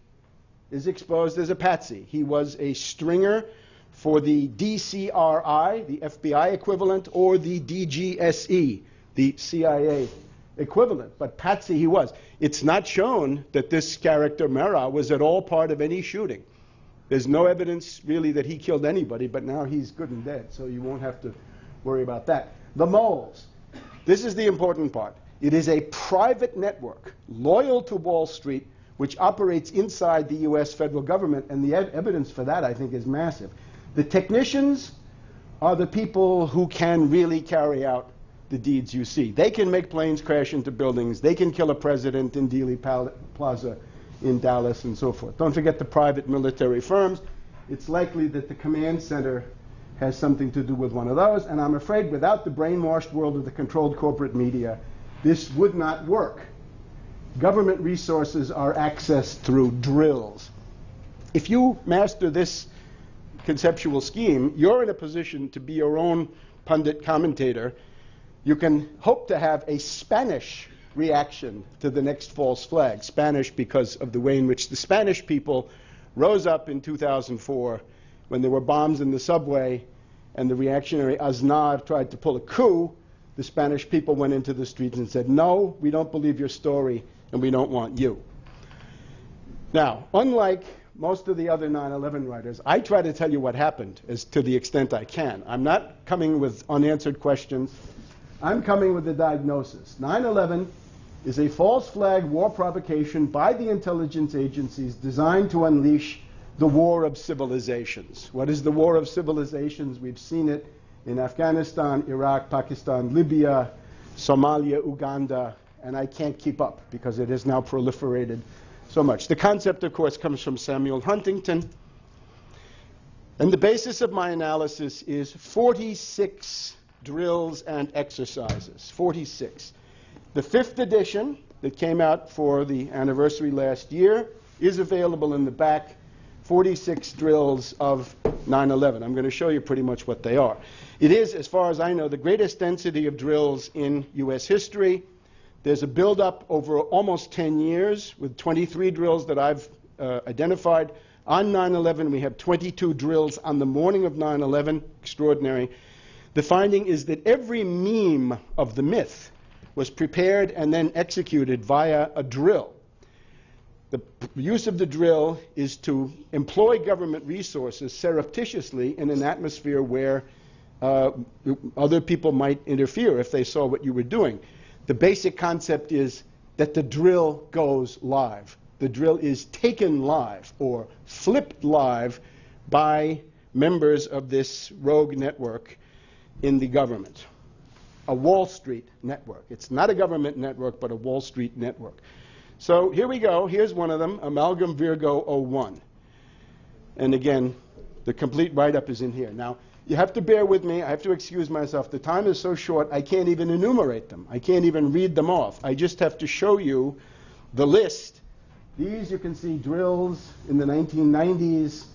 is exposed as a patsy. He was a stringer for the DCRI, the FBI equivalent, or the DGSE, the CIA equivalent. But patsy he was. It's not shown that this character, Merah, was at all part of any shooting. There's no evidence really that he killed anybody, but now he's good and dead, so you won't have to worry about that. The moles. This is the important part. It is a private network loyal to Wall Street, which operates inside the U.S. federal government, and the evidence for that, I think, is massive. The technicians are the people who can really carry out the deeds you see. They can make planes crash into buildings. They can kill a president in Dealey Plaza in Dallas and so forth. Don't forget the private military firms. It's likely that the command center has something to do with one of those, and I'm afraid without the brainwashed world of the controlled corporate media, this would not work. Government resources are accessed through drills. If you master this conceptual scheme, you're in a position to be your own pundit commentator. You can hope to have a Spanish reaction to the next false flag. Spanish because of the way in which the Spanish people rose up in 2004 when there were bombs in the subway and the reactionary Aznar tried to pull a coup. The Spanish people went into the streets and said, "No, we don't believe your story and we don't want you." Now, unlike most of the other 9/11 writers, I try to tell you what happened as to the extent I can. I'm not coming with unanswered questions. I'm coming with a diagnosis. 9/11 is a false flag war provocation by the intelligence agencies designed to unleash the war of civilizations. What is the war of civilizations? We've seen it in Afghanistan, Iraq, Pakistan, Libya, Somalia, Uganda, and I can't keep up because it has now proliferated so much. The concept, of course, comes from Samuel Huntington, and the basis of my analysis is 46 drills and exercises, 46. The 5th edition that came out for the anniversary last year is available in the back, 46 drills of 9/11. I'm going to show you pretty much what they are. It is, as far as I know, the greatest density of drills in U.S. history. There's a buildup over almost 10 years with 23 drills that I've identified. On 9/11, we have 22 drills on the morning of 9/11. Extraordinary. The finding is that every meme of the myth was prepared and then executed via a drill. The use of the drill is to employ government resources surreptitiously in an atmosphere where other people might interfere if they saw what you were doing. The basic concept is that the drill goes live. The drill is taken live or flipped live by members of this rogue network in the government. A Wall Street network. It's not a government network, but a Wall Street network. So here we go. Here's one of them, Amalgam Virgo 01. And again, the complete write-up is in here. Now, you have to bear with me. I have to excuse myself. The time is so short, I can't even enumerate them. I can't even read them off. I just have to show you the list. These, you can see drills in the 1990s,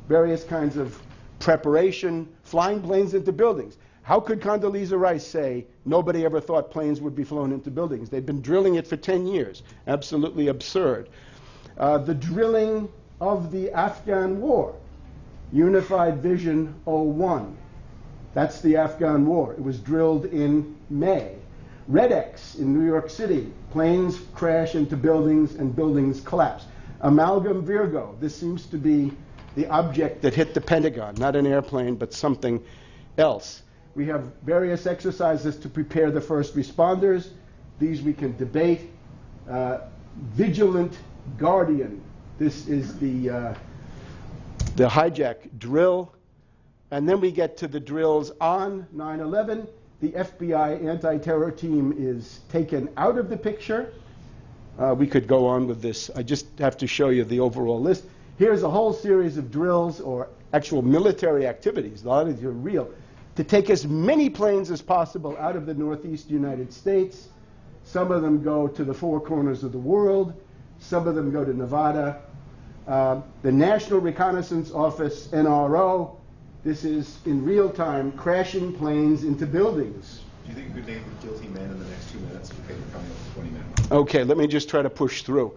various kinds of preparation, flying planes into buildings. How could Condoleezza Rice say nobody ever thought planes would be flown into buildings? They've been drilling it for 10 years. Absolutely absurd. The drilling of the Afghan war. Unified Vision 01. That's the Afghan war. It was drilled in May. Red X in New York City. Planes crash into buildings and buildings collapse. Amalgam Virgo. This seems to be the object that hit the Pentagon. Not an airplane, but something else. We have various exercises to prepare the first responders. These we can debate. Vigilant Guardian. This is the hijack drill. And then we get to the drills on 9/11. The FBI anti-terror team is taken out of the picture. We could go on with this. I just have to show you the overall list. Here's a whole series of drills or actual military activities. A lot of these are real. To take as many planes as possible out of the Northeast United States. Some of them go to the four corners of the world. Some of them go to Nevada. The National Reconnaissance Office, NRO, this is in real time crashing planes into buildings. Do you think you could name the guilty man in the next 2 minutes? Okay, we're coming up to 20 minutes. Okay, let me just try to push through.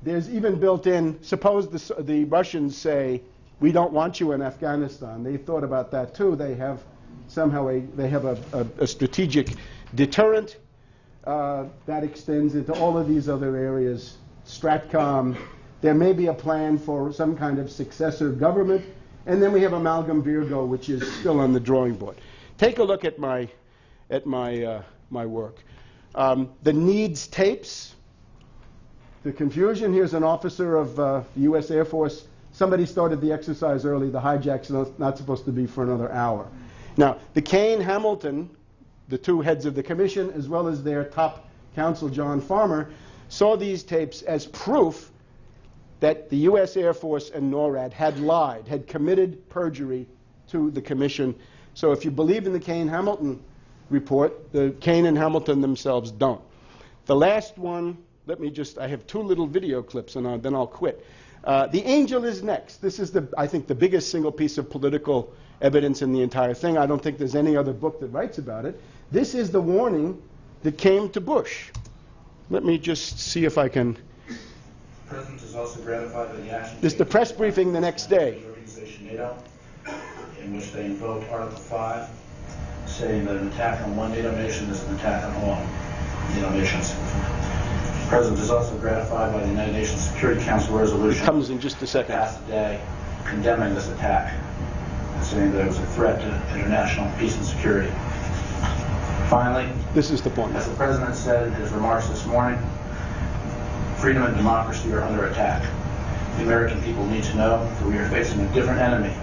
There's even built in, suppose the Russians say, we don't want you in Afghanistan. They thought about that too. They have somehow a strategic deterrent that extends into all of these other areas. Stratcom. There may be a plan for some kind of successor government. And then we have Amalgam Virgo, which is still on the drawing board. Take a look at my work. The needs tapes. The confusion. Here's an officer of the U.S. Air Force. Somebody started the exercise early. The hijack's not supposed to be for another hour. Now, the Kane-Hamilton, the two heads of the commission, as well as their top counsel, John Farmer, saw these tapes as proof that the U.S. Air Force and NORAD had lied, had committed perjury to the commission. So if you believe in the Kane-Hamilton report, the Kane and Hamilton themselves don't. The last one, I have two little video clips, and then I'll quit. The Angel is next. This is, I think, the biggest single piece of political evidence in the entire thing. I don't think there's any other book that writes about it. This is the warning that came to Bush. Let me just see if I can. The President is also gratified by the action. This is the press briefing the next day. The organization NATO, in which they invoked Article 5, saying that an attack on one NATO nation is an attack on all NATO nations. The President is also gratified by the United Nations Security Council resolution. It comes in just a second. Passed today, condemning this attack, and saying that it was a threat to international peace and security. Finally, this is the point. As the President said in his remarks this morning, freedom and democracy are under attack. The American people need to know that we are facing a different enemy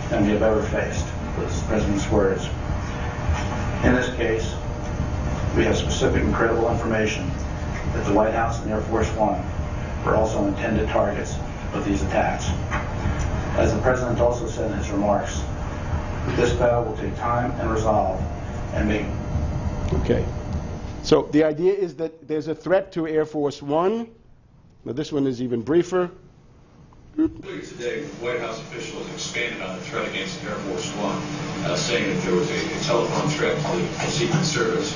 than we have ever faced. That's the President's words. In this case, we have specific and credible information that the White House and Air Force One were also intended targets of these attacks. As the President also said in his remarks, this battle will take time and resolve and make. Okay. So the idea is that there's a threat to Air Force One. Now this one is even briefer. Earlier today, White House officials expanded on the threat against Air Force One, saying that there was a telephone threat to the Secret Service,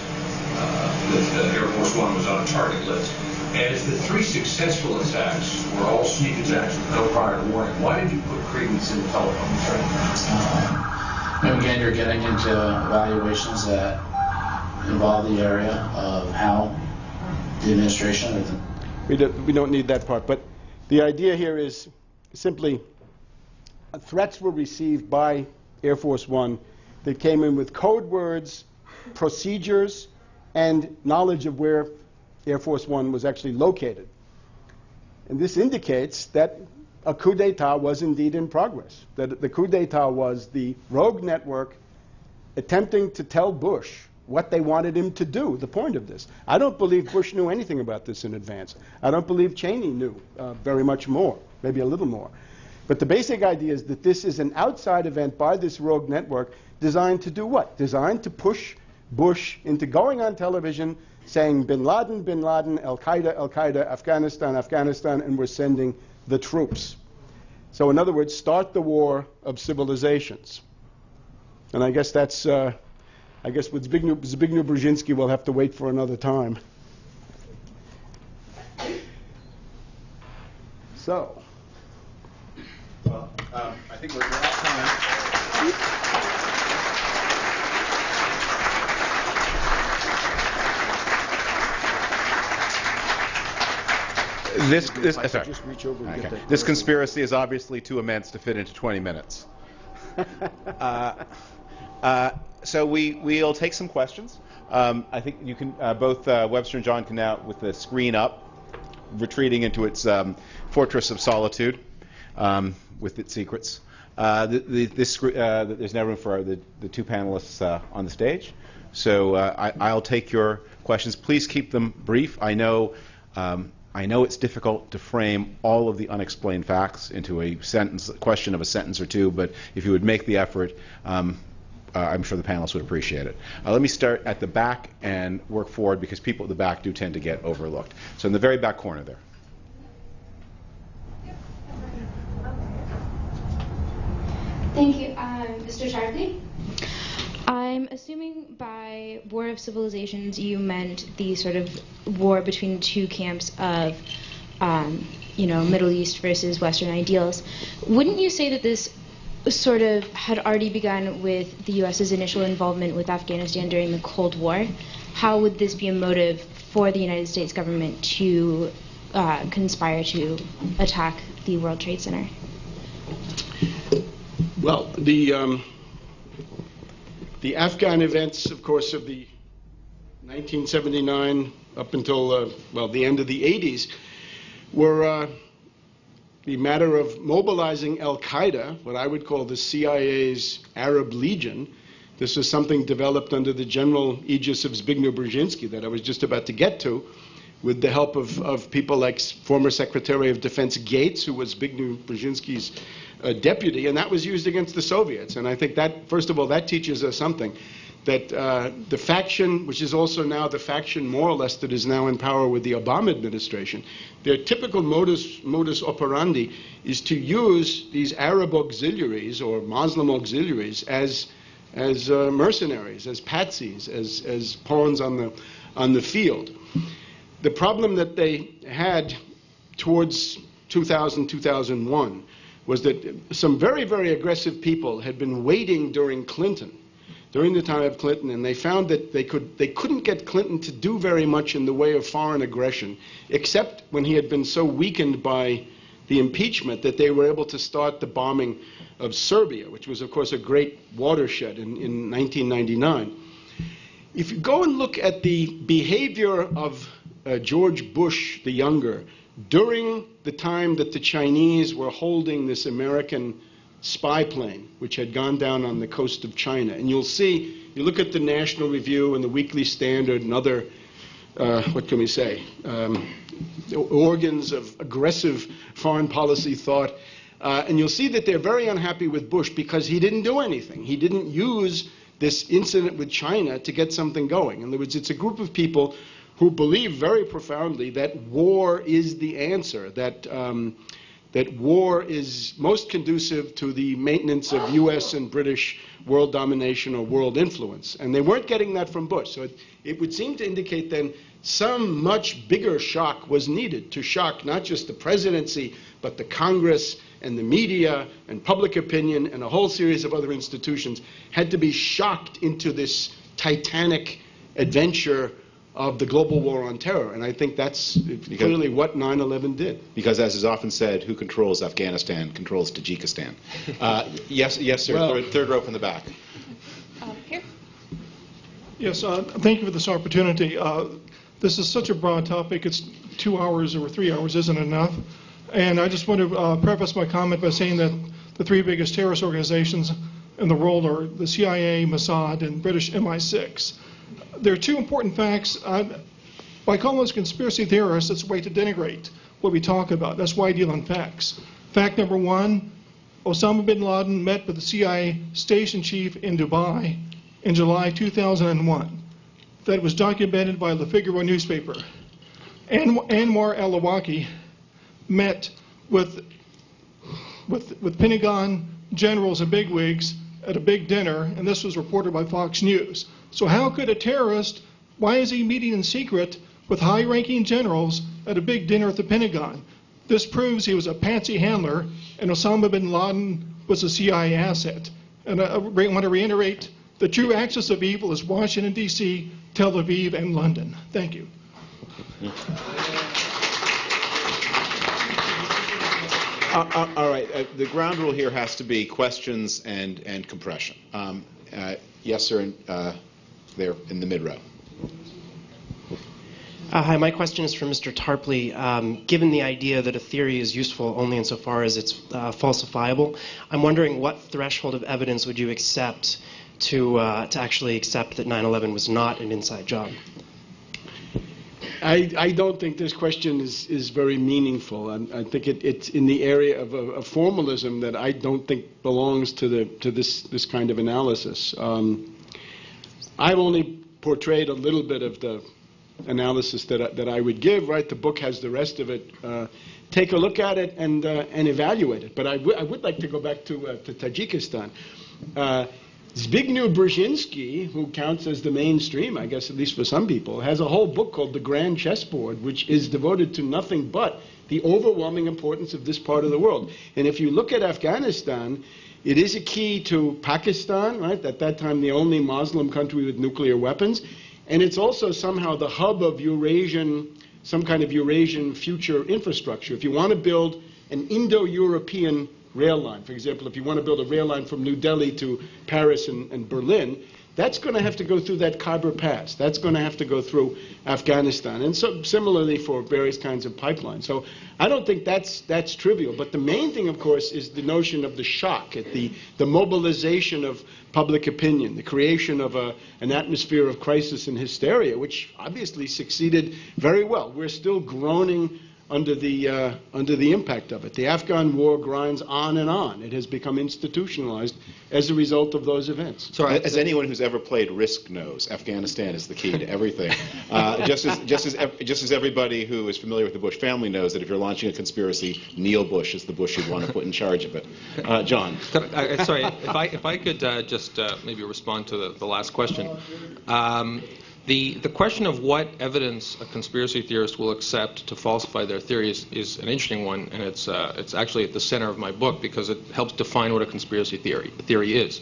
that Air Force One was on a target list. And as the three successful attacks were all sneak attacks with no prior warning, why did you put credence in the telephone threat? And again, you're getting into evaluations that involve the area of how the administration. We don't need that part, but the idea here is simply threats were received by Air Force One that came in with code words, procedures, and knowledge of where Air Force One was actually located. And this indicates that a coup d'etat was indeed in progress, that the coup d'etat was the rogue network attempting to tell Bush what they wanted him to do, the point of this. I don't believe Bush knew anything about this in advance. I don't believe Cheney knew very much more, maybe a little more. But the basic idea is that this is an outside event by this rogue network designed to do what? Designed to push Bush into going on television saying bin Laden, bin Laden, Al-Qaeda, Al-Qaeda, Afghanistan, Afghanistan, and we're sending the troops. So in other words, start the war of civilizations. And I guess that's, I guess with Zbigniew Brzezinski we'll have to wait for another time. So. Well, I think we're out of time. This conspiracy is obviously too immense to fit into 20 minutes. So we'll take some questions. I think you can both Webster and John can now, with the screen up, retreating into its fortress of solitude with its secrets. There's now room for the two panelists on the stage. So I'll take your questions. Please keep them brief. I know it's difficult to frame all of the unexplained facts into a question of a sentence or two, but if you would make the effort, I'm sure the panelists would appreciate it. Let me start at the back and work forward, because people at the back do tend to get overlooked. So in the very back corner there. Thank you. Mr. Tarpley? I'm assuming by War of Civilizations you meant the sort of war between two camps of, Middle East versus Western ideals. Wouldn't you say that this sort of had already begun with the U.S.'s initial involvement with Afghanistan during the Cold War? How would this be a motive for the United States government to conspire to attack the World Trade Center? Well, the Afghan events, of course, of the 1979 up until, the end of the 80s, were the matter of mobilizing Al-Qaeda, what I would call the CIA's Arab Legion. This was something developed under the general aegis of Zbigniew Brzezinski that I was just about to get to, with the help of people like former Secretary of Defense Gates, who was Zbigniew Brzezinski's deputy, and that was used against the Soviets. And I think that, first of all, that teaches us something, that the faction, which is also now the faction more or less that is now in power with the Obama administration, their typical modus operandi is to use these Arab auxiliaries or Muslim auxiliaries as mercenaries, as patsies, as pawns on the field. The problem that they had towards 2000, 2001 was that some very, very aggressive people had been waiting during the time of Clinton, and they found that they couldn't get Clinton to do very much in the way of foreign aggression, except when he had been so weakened by the impeachment that they were able to start the bombing of Serbia, which was, of course, a great watershed in 1999. If you go and look at the behavior of George Bush the Younger during the time that the Chinese were holding this American spy plane, which had gone down on the coast of China, and you'll see, you look at the National Review and the Weekly Standard and other, what can we say, organs of aggressive foreign policy thought, and you'll see that they're very unhappy with Bush because he didn't do anything. He didn't use this incident with China to get something going. In other words, it's a group of people who believe very profoundly that war is the answer, that war is most conducive to the maintenance of U.S. and British world domination or world influence. And they weren't getting that from Bush. So it would seem to indicate then some much bigger shock was needed to shock not just the presidency, but the Congress and the media and public opinion and a whole series of other institutions had to be shocked into this titanic adventure of the global war on terror. And I think that's clearly what 9/11 did. Because, as is often said, who controls Afghanistan controls Tajikistan. Yes, sir. Well, third row from the back. Here. Yes, thank you for this opportunity. This is such a broad topic. It's 2 hours or 3 hours isn't enough. And I just want to preface my comment by saying that the three biggest terrorist organizations in the world are the CIA, Mossad, and British MI6. There are two important facts. By calling us conspiracy theorists, it's a way to denigrate what we talk about. That's why I deal on facts. Fact number one, Osama bin Laden met with the CIA station chief in Dubai in July 2001. That was documented by the Figaro newspaper. Anwar al-Awlaki met with Pentagon generals and bigwigs at a big dinner, and this was reported by Fox News. So how could a terrorist, why is he meeting in secret with high-ranking generals at a big dinner at the Pentagon? This proves he was a patsy handler, and Osama bin Laden was a CIA asset. And I want to reiterate, the true axis of evil is Washington, D.C., Tel Aviv, and London. Thank you. All right. The ground rule here has to be questions and compression. Yes, sir. There in the mid row. Hi, my question is for Mr. Tarpley. Given the idea that a theory is useful only insofar as it's falsifiable, I'm wondering what threshold of evidence would you accept to actually accept that 9/11 was not an inside job? I don't think this question is very meaningful. I think it's in the area of a formalism that I don't think belongs to this kind of analysis. I've only portrayed a little bit of the analysis that I would give. Right, the book has the rest of it. Take a look at it and evaluate it. But I would like to go back to Tajikistan. Zbigniew Brzezinski, who counts as the mainstream, I guess at least for some people, has a whole book called The Grand Chessboard, which is devoted to nothing but the overwhelming importance of this part of the world. And if you look at Afghanistan, it is a key to Pakistan, right? At that time, the only Muslim country with nuclear weapons. And it's also somehow the hub of Eurasian, some kind of Eurasian future infrastructure. If you want to build an Indo-European rail line, for example, if you want to build a rail line from New Delhi to Paris and Berlin, that's going to have to go through that Khyber Pass. That's going to have to go through Afghanistan. And so similarly for various kinds of pipelines. So I don't think that's trivial. But the main thing, of course, is the notion of the shock, the mobilization of public opinion, the creation of an atmosphere of crisis and hysteria, which obviously succeeded very well. We're still groaning under the impact of it. The Afghan war grinds on and on. It has become institutionalized as a result of those events. So, as anyone who's ever played Risk knows, Afghanistan is the key to everything. Just as everybody who is familiar with the Bush family knows that if you're launching a conspiracy, Neil Bush is the Bush you'd want to put in charge of it. John. Sorry, if I could just maybe respond to the last question. The question of what evidence a conspiracy theorist will accept to falsify their theories is an interesting one, and it's actually at the center of my book because it helps define what a conspiracy theory is.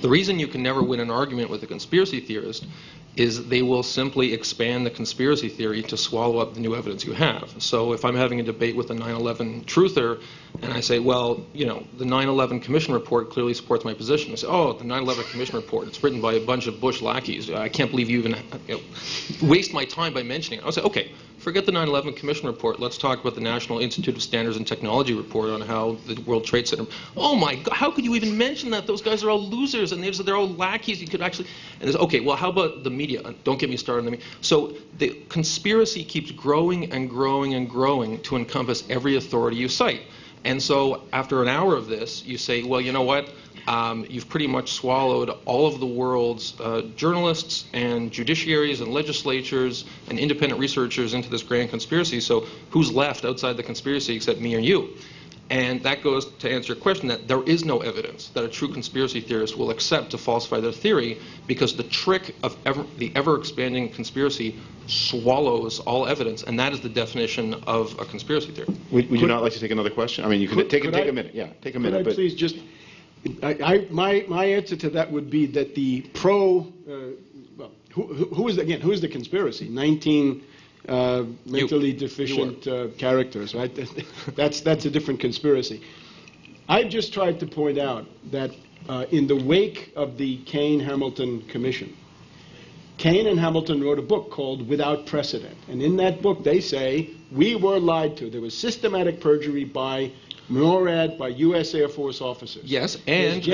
The reason you can never win an argument with a conspiracy theorist is they will simply expand the conspiracy theory to swallow up the new evidence you have. So if I'm having a debate with a 9/11 truther and I say, well, you know, the 9/11 Commission report clearly supports my position. I say, oh, the 9/11 Commission report, it's written by a bunch of Bush lackeys. I can't believe you even waste my time by mentioning it. I'll say, okay, forget the 9/11 Commission report. Let's talk about the National Institute of Standards and Technology report on how the World Trade Center. Oh my God, how could you even mention that? Those guys are all losers and they're all lackeys. You could actually, and there's, okay, well, how about the media? Don't get me started on the media. So the conspiracy keeps growing and growing and growing to encompass every authority you cite. And so after an hour of this, you say, well, you know what? You've pretty much swallowed all of the world's journalists and judiciaries and legislatures and independent researchers into this grand conspiracy. So who's left outside the conspiracy except me and you? And that goes to answer your question that there is no evidence that a true conspiracy theorist will accept to falsify their theory because the trick of the ever-expanding conspiracy swallows all evidence, and that is the definition of a conspiracy theory. Would you not like to take another question? I mean, you can take a minute. Yeah, take a minute. Could I please just... my answer to that would be that the who is the conspiracy? 19 mentally deficient characters, right? That's a different conspiracy. I've just tried to point out that in the wake of the Kane-Hamilton Commission, Kane and Hamilton wrote a book called Without Precedent. And in that book, they say, we were lied to. There was systematic perjury by NORAD, by U.S. Air Force officers. Yes, and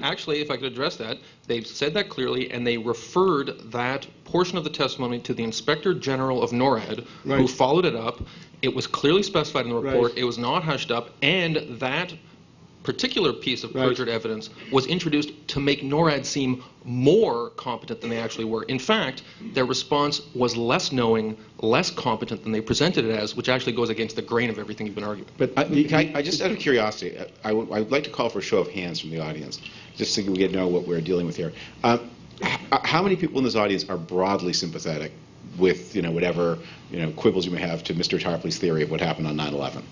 actually, if I could address that, they've said that clearly, and they referred that portion of the testimony to the Inspector General of NORAD, Right. who followed it up. It was clearly specified in the report. Right. It was not hushed up, and that particular piece of perjured evidence was introduced to make NORAD seem more competent than they actually were. In fact, their response was less knowing, less competent than they presented it as, which actually goes against the grain of everything you've been arguing. But I just out of curiosity, I would like to call for a show of hands from the audience, just so we get to know what we're dealing with here. How many people in this audience are broadly sympathetic with, whatever, quibbles you may have to Mr. Tarpley's theory of what happened on 9/11?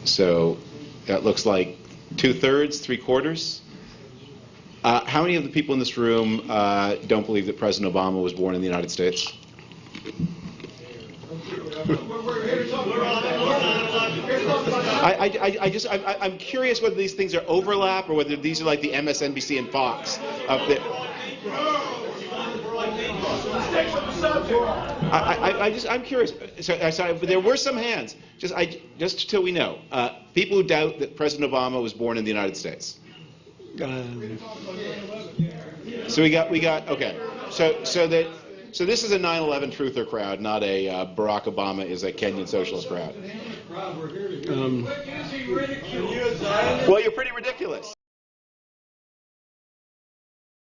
So that looks like 2/3, 3/4. How many of the people in this room don't believe that President Obama was born in the United States? I'm curious whether these things are overlap or whether these are like the MSNBC and Fox up there. I'm curious. So there were some hands. Just till we know, people who doubt that President Obama was born in the United States. So we got okay. So this is a 9/11 truther crowd, not a Barack Obama is a Kenyan socialist crowd. Well, you're pretty ridiculous.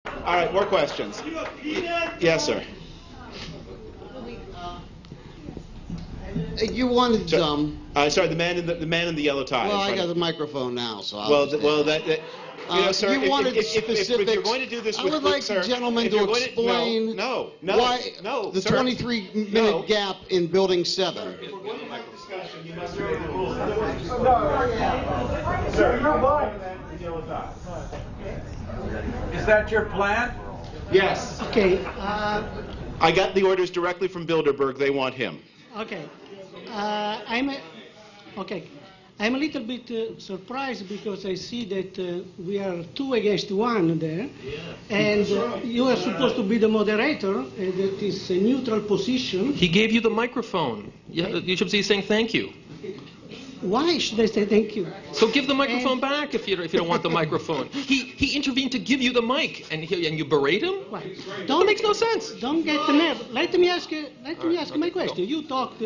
All right, more questions. Yes, sir. You wanted sorry, the man in the yellow tie. Well, I got the microphone now, so sir, you wanted specifics. If you're going to do this, I would like the gentleman to explain why the 23-minute gap in Building 7. Sir, you're blind. Is that your plan? Yes. Okay. I got the orders directly from Bilderberg. They want him. Okay. I'm a little bit surprised because I see that we are 2 against 1 there, and you are supposed to be the moderator, and that is a neutral position. He gave you the microphone. You should be saying thank you. Why should I say thank you? So give the microphone back if you don't want the microphone. He intervened to give you the mic, and you berate him? That makes no sense. Don't get nervous. Let me ask my question. You talked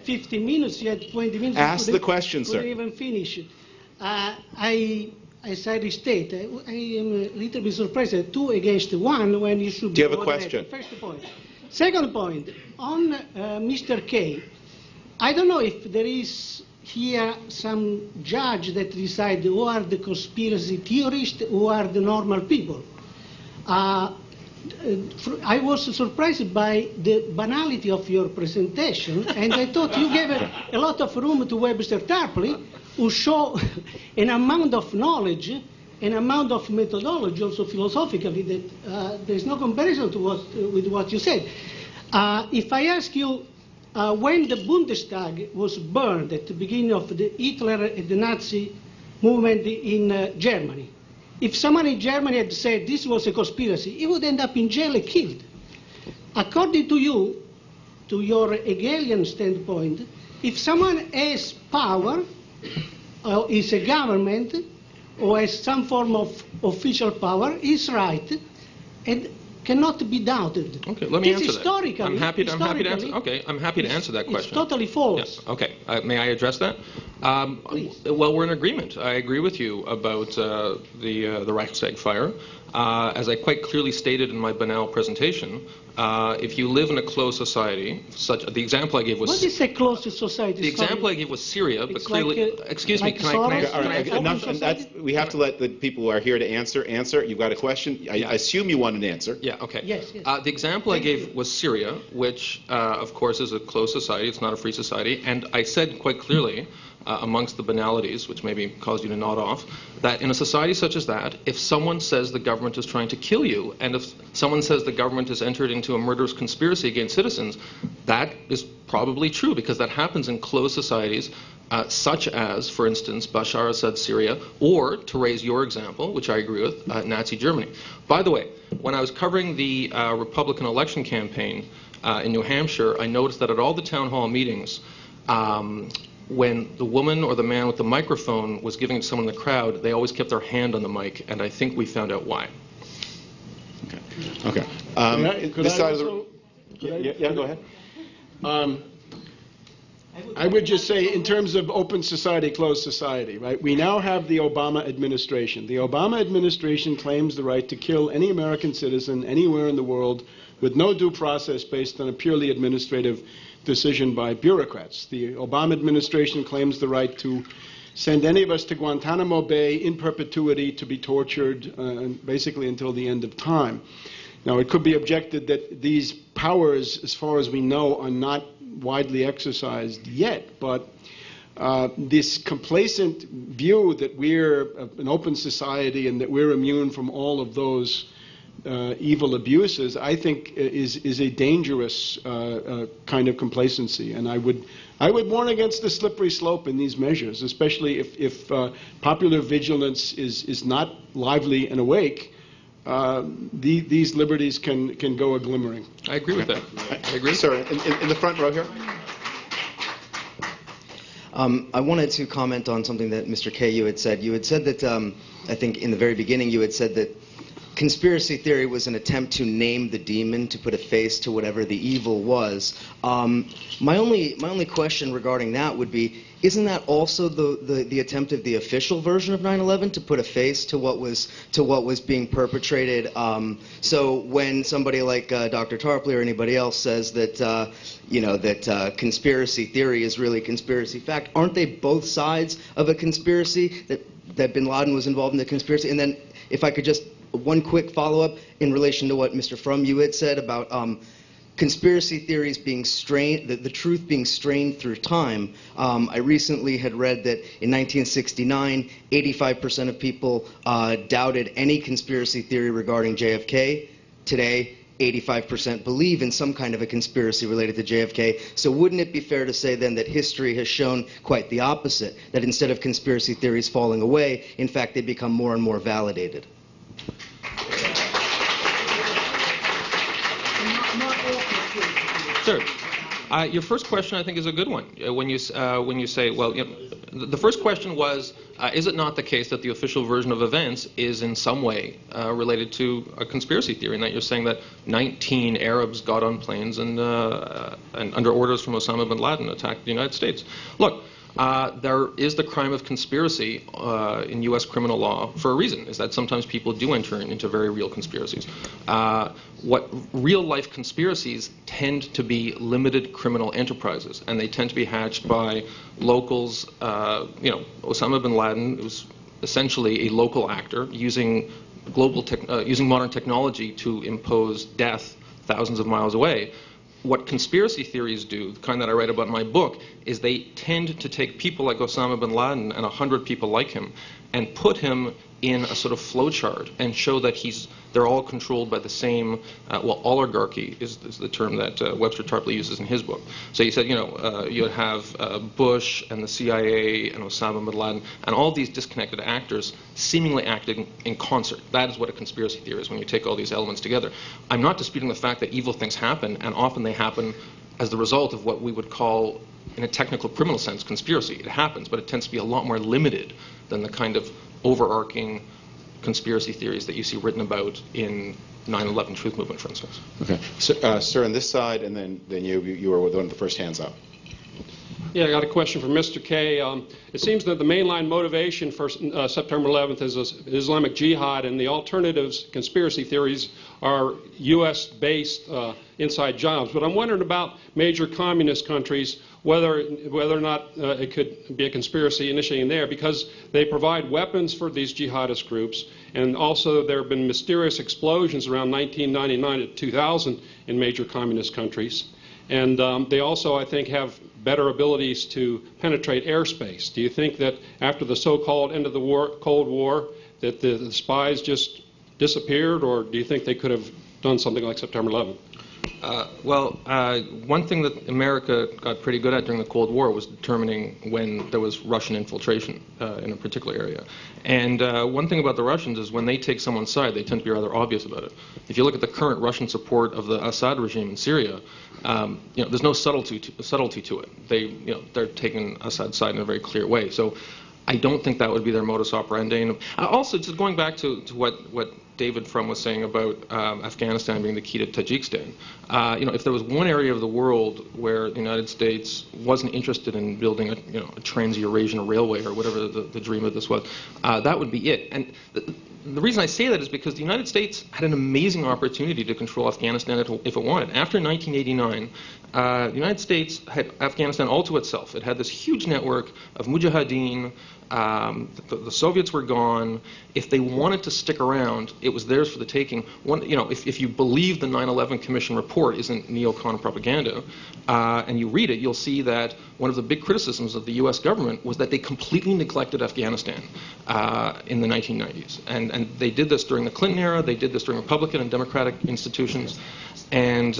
15 minutes, you had 20 minutes. Ask the question, sir. Couldn't even finish. As I restate, I am a little bit surprised at 2 against 1 when you should be. Do you have a question? First point. Second point, on Mr. K, I don't know if there is here some judge that decide who are the conspiracy theorists, who are the normal people. I was surprised by the banality of your presentation, and I thought you gave a lot of room to Webster Tarpley, who show an amount of knowledge, an amount of methodology, also philosophically, that there's no comparison to with what you said. If I ask you, when the Bundestag was burned at the beginning of the Hitler and the Nazi movement in Germany, if someone in Germany had said this was a conspiracy, he would end up in jail and killed. According to you, to your Hegelian standpoint, if someone has power, or is a government, or has some form of official power, is right, and cannot be doubted. Okay, let me answer that. Historically, I'm happy to answer. Okay, I'm happy to answer that question. It's totally false. Yeah, okay, may I address that? Well, we're in agreement. I agree with you about the Reichstag fire. As I quite clearly stated in my banal presentation, if you live in a closed society, the example I gave was... What is a closed society? The example I gave was Syria, but clearly... excuse me, can I... We have to let the people who are here to answer. You've got a question? I assume you want an answer. Yeah, okay. Yes. The example I gave was Syria, which, of course, is a closed society. It's not a free society. And I said quite clearly, amongst the banalities, which maybe caused you to nod off, that in a society such as that, if someone says the government government is trying to kill you. And if someone says the government has entered into a murderous conspiracy against citizens, that is probably true, because that happens in closed societies, such as, for instance, Bashar Assad's Syria, or, to raise your example, which I agree with, Nazi Germany. By the way, when I was covering the Republican election campaign in New Hampshire, I noticed that at all the town hall meetings, when the woman or the man with the microphone was giving it to someone in the crowd, they always kept their hand on the mic, and I think we found out why. Okay. This side of the... Yeah, go ahead. I would just say, in terms of open society, closed society, right? We now have the Obama administration. The Obama administration claims the right to kill any American citizen anywhere in the world with no due process based on a purely administrative decision by bureaucrats. The Obama administration claims the right to send any of us to Guantanamo Bay in perpetuity to be tortured basically until the end of time. Now, it could be objected that these powers, as far as we know, are not widely exercised yet, but this complacent view that we're an open society and that we're immune from all of those evil abuses, I think is a dangerous kind of complacency. And I would warn against the slippery slope in these measures, especially if popular vigilance is not lively and awake. These liberties can go a glimmering. I agree with that. I agree. Sir, in the front row here. I wanted to comment on something that Mr. Kay, you had said. You had said that, I think in the very beginning, you had said that conspiracy theory was an attempt to name the demon, to put a face to whatever the evil was. My only question regarding that would be, isn't that also the attempt of the official version of 9/11 to put a face to what was being perpetrated? So when somebody like Dr. Tarpley or anybody else says that that conspiracy theory is really conspiracy fact, aren't they both sides of a conspiracy? That Bin Laden was involved in the conspiracy? And then, if I could just one quick follow-up in relation to what Mr. Frum, you had said about conspiracy theories being strained, the truth being strained through time. I recently had read that in 1969, 85% of people doubted any conspiracy theory regarding JFK. Today, 85% believe in some kind of a conspiracy related to JFK. So wouldn't it be fair to say then that history has shown quite the opposite, that instead of conspiracy theories falling away, in fact, they become more and more validated? Sure. Your first question, I think, is a good one. When you say, well, the first question was, is it not the case that the official version of events is in some way related to a conspiracy theory, and that you're saying that 19 Arabs got on planes and under orders from Osama bin Laden attacked the United States? Look, there is the crime of conspiracy in U.S. criminal law for a reason, is that sometimes people do enter into very real conspiracies. What real-life conspiracies tend to be limited criminal enterprises, and they tend to be hatched by locals. Osama bin Laden was essentially a local actor using using modern technology to impose death thousands of miles away. What conspiracy theories do, the kind that I write about in my book, is they tend to take people like Osama bin Laden and 100 people like him and put him in a sort of flowchart and show that they're all controlled by the same, oligarchy is the term that Webster Tarpley uses in his book. So he said, you'd have Bush and the CIA and Osama bin Laden and all these disconnected actors seemingly acting in concert. That is what a conspiracy theory is, when you take all these elements together. I'm not disputing the fact that evil things happen, and often they happen as the result of what we would call, in a technical criminal sense, conspiracy. It happens, but it tends to be a lot more limited than the kind of overarching conspiracy theories that you see written about in 9/11 Truth Movement, for instance. Okay. Sir, on this side, and then you were one of the first hands up. Yeah, I got a question for Mr. Kay. It seems that the mainline motivation for September 11th is Islamic Jihad, and the alternatives, conspiracy theories, are U.S.-based inside jobs. But I'm wondering about major communist countries, whether or not it could be a conspiracy initiating there, because they provide weapons for these jihadist groups, and also there have been mysterious explosions around 1999 to 2000 in major communist countries. And they also, I think, have better abilities to penetrate airspace. Do you think that after the so-called end of the Cold War, that the spies just disappeared, or do you think they could have done something like September 11th? One thing that America got pretty good at during the Cold War was determining when there was Russian infiltration in a particular area. And one thing about the Russians is when they take someone's side, they tend to be rather obvious about it. If you look at the current Russian support of the Assad regime in Syria, there's no subtlety to it. They're taking Assad's side in a very clear way. So I don't think that would be their modus operandi. And also, just going back to what David Frum was saying about Afghanistan being the key to Tajikistan. If there was one area of the world where the United States wasn't interested in building a trans-Eurasian railway or whatever the dream of this was, that would be it. And the reason I say that is because the United States had an amazing opportunity to control Afghanistan if it wanted. After 1989, the United States had Afghanistan all to itself. It had this huge network of mujahideen. The Soviets were gone. If they wanted to stick around, it was theirs for the taking. If you believe the 9/11 Commission report isn't neocon propaganda, and you read it, you'll see that one of the big criticisms of the U.S. government was that they completely neglected Afghanistan in the 1990s. And they did this during the Clinton era. They did this during Republican and Democratic institutions. And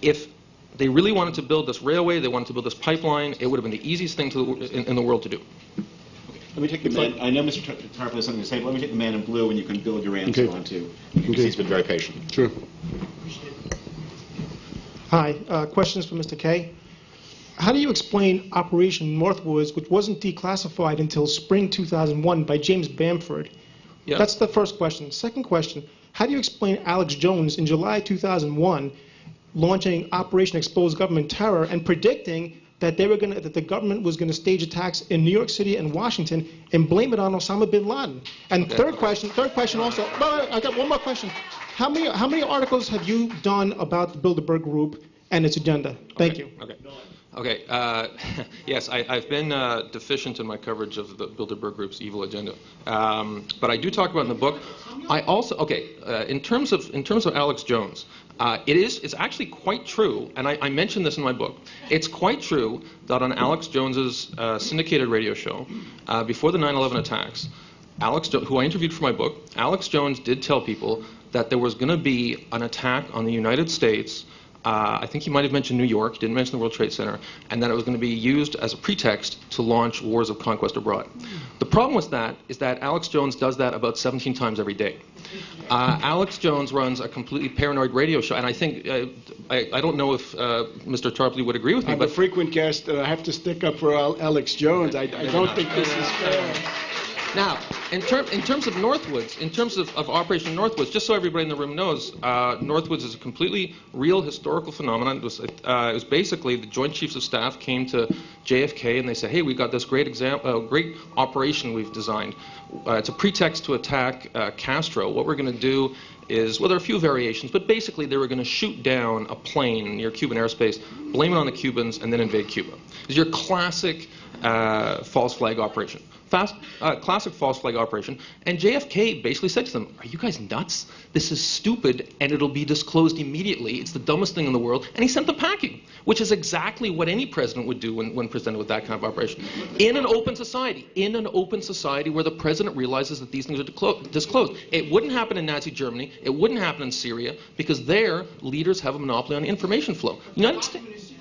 if they really wanted to build this railway, they wanted to build this pipeline, it would have been the easiest thing in the world to do. Let me take the man. I know Mr. Tarpley has something to say, but let me take the man in blue, and you can build your answer onto. Because he's been very patient. Sure. Hi. Questions for Mr. Kay. How do you explain Operation Northwoods, which wasn't declassified until spring 2001 by James Bamford? Yeah. That's the first question. Second question: how do you explain Alex Jones in July 2001 launching Operation Expose Government Terror and predicting that that the government was going to stage attacks in New York City and Washington and blame it on Osama bin Laden? And third question also. No, I got one more question. How many articles have you done about the Bilderberg Group and its agenda? Thank you. Okay. Yes, I've been deficient in my coverage of the Bilderberg Group's evil agenda, but I do talk about it in the book. I also in terms of Alex Jones. It's actually quite true, and I mentioned this in my book. It's quite true that on Alex Jones's syndicated radio show before the 9/11 attacks, Alex Jones, who I interviewed for my book, Alex Jones did tell people that there was going to be an attack on the United States. I think he might have mentioned New York, he didn't mention the World Trade Center, and that it was going to be used as a pretext to launch wars of conquest abroad. The problem with that is that Alex Jones does that about 17 times every day. Alex Jones runs a completely paranoid radio show, and I think, I don't know if Mr. Tarpley would agree with me, I'm but a frequent guest, and I have to stick up for Alex Jones. I don't think this is fair. Now, in terms of Northwoods, in terms of Operation Northwoods, just so everybody in the room knows, Northwoods is a completely real historical phenomenon. It was basically the Joint Chiefs of Staff came to JFK and they said, hey, we've got this great operation we've designed. It's a pretext to attack Castro. What we're going to do is, well, there are a few variations, but basically they were going to shoot down a plane near Cuban airspace, blame it on the Cubans, and then invade Cuba. It's your classic false flag operation. Classic false flag operation. And JFK basically said to them, are you guys nuts? This is stupid, and it'll be disclosed immediately. It's the dumbest thing in the world. And he sent them packing, which is exactly what any president would do when presented with that kind of operation. In an open society where the president realizes that these things are disclosed. It wouldn't happen in Nazi Germany. It wouldn't happen in Syria, because their leaders have a monopoly on information flow. United States.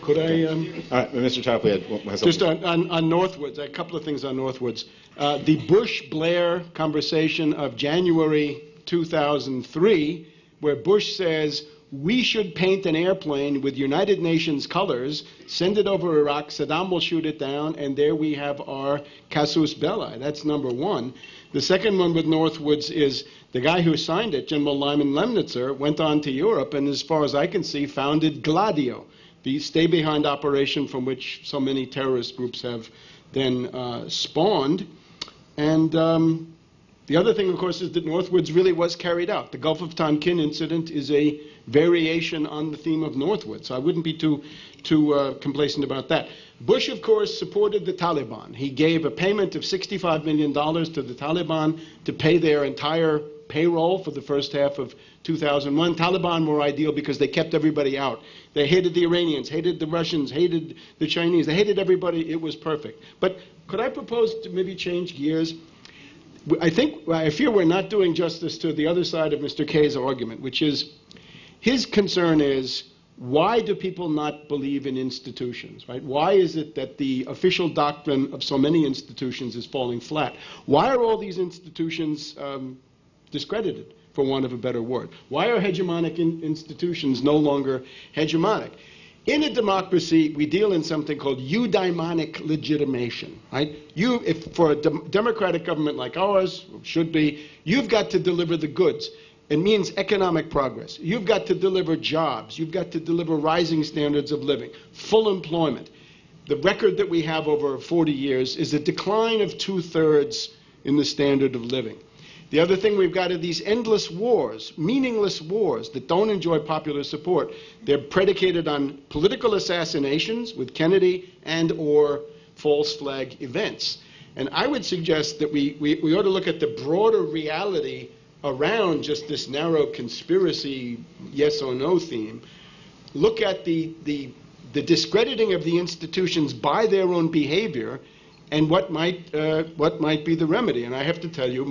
Could I? All right, Mr. Tarpley has just on Northwoods, a couple of things on Northwoods. The Bush-Blair conversation of January 2003, where Bush says, we should paint an airplane with United Nations colors, send it over Iraq, Saddam will shoot it down, and there we have our casus belli. That's number one. The second one with Northwoods is the guy who signed it, General Lyman Lemnitzer, went on to Europe and, as far as I can see, founded Gladio, the stay-behind operation from which so many terrorist groups have then spawned. And the other thing, of course, is that Northwoods really was carried out. The Gulf of Tonkin incident is a variation on the theme of Northwoods. So I wouldn't be too complacent about that. Bush, of course, supported the Taliban. He gave a payment of $65 million to the Taliban to pay their entire payroll for the first half of 2001. Taliban were ideal because they kept everybody out. They hated the Iranians, hated the Russians, hated the Chinese. They hated everybody. It was perfect. But could I propose to maybe change gears? I fear we're not doing justice to the other side of Mr. Kay's argument, which is his concern is, why do people not believe in institutions, right? Why is it that the official doctrine of so many institutions is falling flat? Why are all these institutions discredited, for want of a better word? Why are hegemonic institutions no longer hegemonic? In a democracy, we deal in something called eudaimonic legitimation, right? If for a democratic government like ours, should be, you've got to deliver the goods. It means economic progress. You've got to deliver jobs. You've got to deliver rising standards of living, full employment. The record that we have over 40 years is a decline of 2/3 in the standard of living. The other thing we've got are these endless wars, meaningless wars that don't enjoy popular support. They're predicated on political assassinations with Kennedy and or false flag events. And I would suggest that we ought to look at the broader reality around just this narrow conspiracy yes or no theme. Look at the discrediting of the institutions by their own behavior and what might be the remedy. And I have to tell you,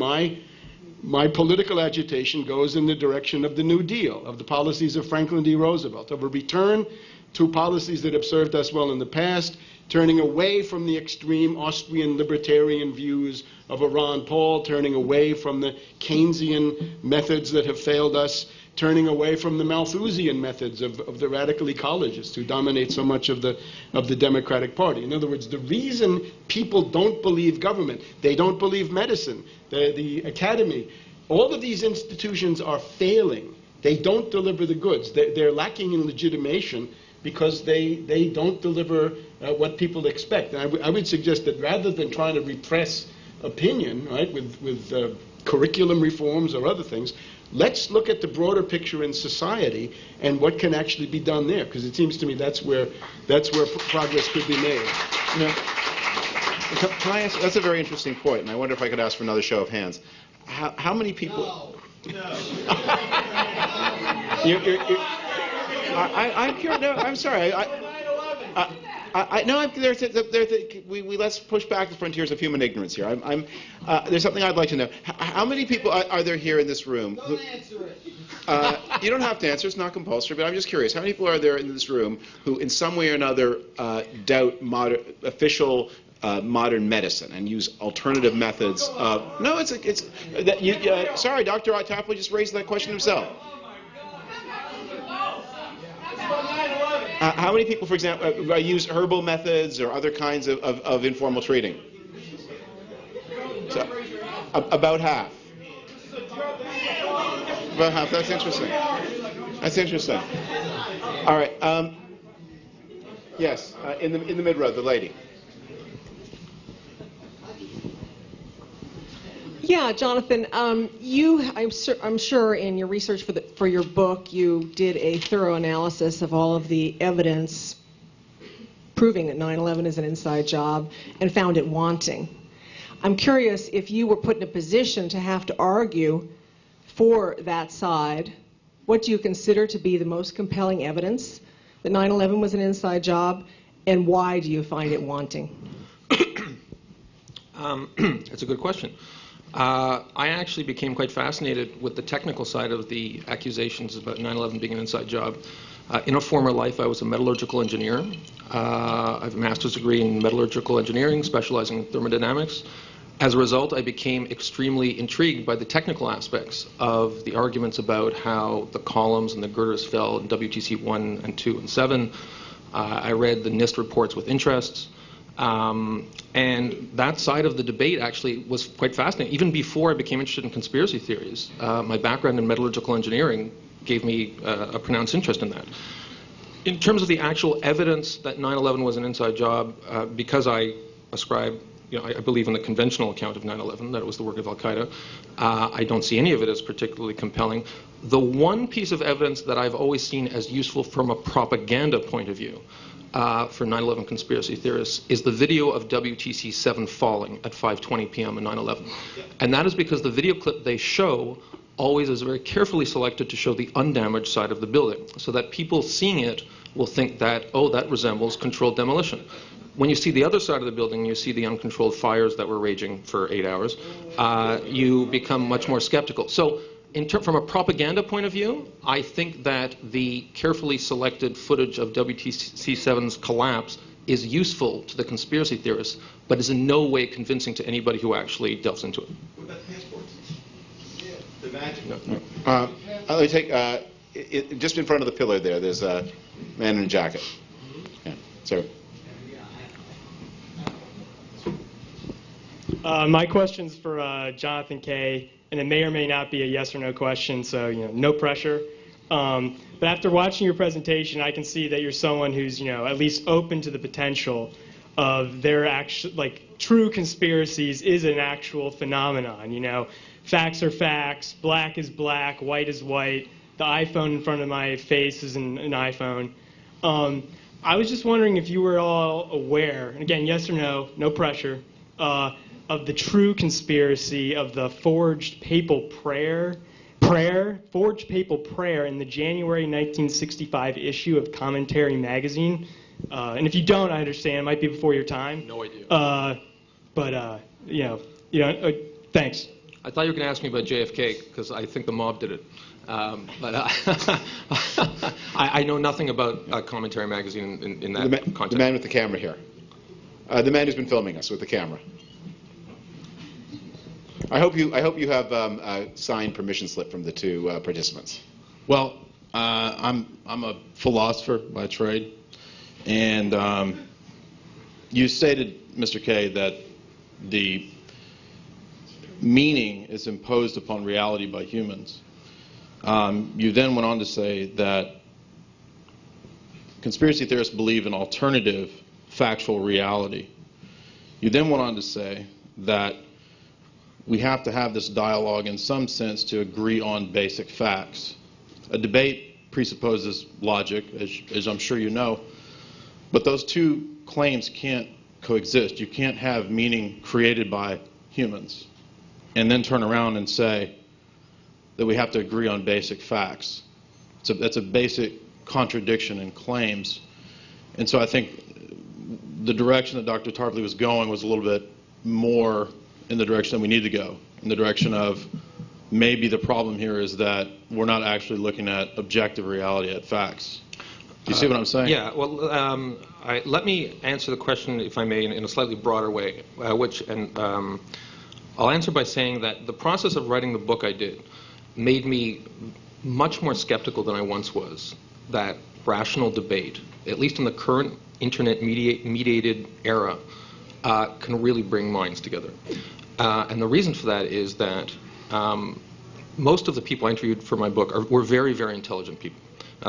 my political agitation goes in the direction of the New Deal, of the policies of Franklin D. Roosevelt, of a return to policies that have served us well in the past, turning away from the extreme Austrian libertarian views of a Ron Paul, turning away from the Keynesian methods that have failed us, turning away from the Malthusian methods of the radical ecologists who dominate so much of the Democratic Party. In other words, the reason people don't believe government, they don't believe medicine, the academy, all of these institutions are failing. They don't deliver the goods. They're lacking in legitimation because they don't deliver what people expect. And I would suggest that rather than trying to repress opinion, right, with curriculum reforms or other things, let's look at the broader picture in society and what can actually be done there, because it seems to me that's where progress could be made. Yeah. Can I ask? That's a very interesting point, and I wonder if I could ask for another show of hands. How many people? No. I'm curious. No, I'm sorry. Let's push back the frontiers of human ignorance here. There's something I'd like to know. How many people are there here in this room? Don't answer it. You don't have to answer. It's not compulsory. But I'm just curious. How many people are there in this room who, in some way or another, doubt official modern medicine and use alternative methods? No, sorry, Dr. Tarpley just raised that question himself. How many people, for example, use herbal methods or other kinds of informal treating? So, about half. About half. That's interesting. That's interesting. All right. Yes, in the mid row, the lady. Yeah, Jonathan, I'm sure in your research for your book, you did a thorough analysis of all of the evidence proving that 9/11 is an inside job and found it wanting. I'm curious if you were put in a position to have to argue for that side, what do you consider to be the most compelling evidence that 9/11 was an inside job, and why do you find it wanting? That's a good question. I actually became quite fascinated with the technical side of the accusations about 9/11 being an inside job. In a former life, I was a metallurgical engineer. I have a master's degree in metallurgical engineering, specializing in thermodynamics. As a result, I became extremely intrigued by the technical aspects of the arguments about how the columns and the girders fell in WTC 1 and 2 and 7. I read the NIST reports with interest. And that side of the debate actually was quite fascinating. Even before I became interested in conspiracy theories, my background in metallurgical engineering gave me a pronounced interest in that. In terms of the actual evidence that 9/11 was an inside job, because I ascribe, I believe in the conventional account of 9/11, that it was the work of Al-Qaeda, I don't see any of it as particularly compelling. The one piece of evidence that I've always seen as useful from a propaganda point of view for 9/11 conspiracy theorists is the video of WTC 7 falling at 5:20 p.m. on 9/11. And that is because the video clip they show always is very carefully selected to show the undamaged side of the building, so that people seeing it will think that, oh, that resembles controlled demolition. When you see the other side of the building, you see the uncontrolled fires that were raging for 8 hours, you become much more skeptical. So from a propaganda point of view, I think that the carefully selected footage of WTC-7's collapse is useful to the conspiracy theorists, but is in no way convincing to anybody who actually delves into it. What about passports? Yeah, the magic. No. Let me take, just in front of the pillar there's a man in a jacket. Yeah, sir. My question's for Jonathan Kay, and it may or may not be a yes or no question, so no pressure. But after watching your presentation, I can see that you're someone who's at least open to the potential of their true conspiracies is an actual phenomenon. Facts are facts, black is black, white is white. The iPhone in front of my face is an iPhone. I was just wondering if you were all aware, and again, yes or no, no pressure, of the true conspiracy of the forged papal prayer in the January 1965 issue of Commentary magazine. And if you don't, I understand. It might be before your time. No idea. Thanks. I thought you were going to ask me about JFK, because I think the mob did it. I know nothing about Commentary magazine in that context. The man with the camera here. The man who's been filming us with the camera. I hope you have a signed permission slip from the two participants. Well, I'm a philosopher by trade, and you stated, Mr. Kay, that the meaning is imposed upon reality by humans. You then went on to say that conspiracy theorists believe in alternative factual reality. You then went on to say that we have to have this dialogue in some sense to agree on basic facts. A debate presupposes logic, as I'm sure you know, but those two claims can't coexist. You can't have meaning created by humans and then turn around and say that we have to agree on basic facts. That's a basic contradiction in claims. And so I think the direction that Dr. Tarpley was going was a little bit more in the direction that we need to go, in the direction of maybe the problem here is that we're not actually looking at objective reality, at facts. Do you see what I'm saying? Yeah, well, let me answer the question, if I may, in a slightly broader way, I'll answer by saying that the process of writing the book I did made me much more skeptical than I once was that rational debate, at least in the current internet-mediated era, can really bring minds together. And the reason for that is that most of the people I interviewed for my book were very, very intelligent people.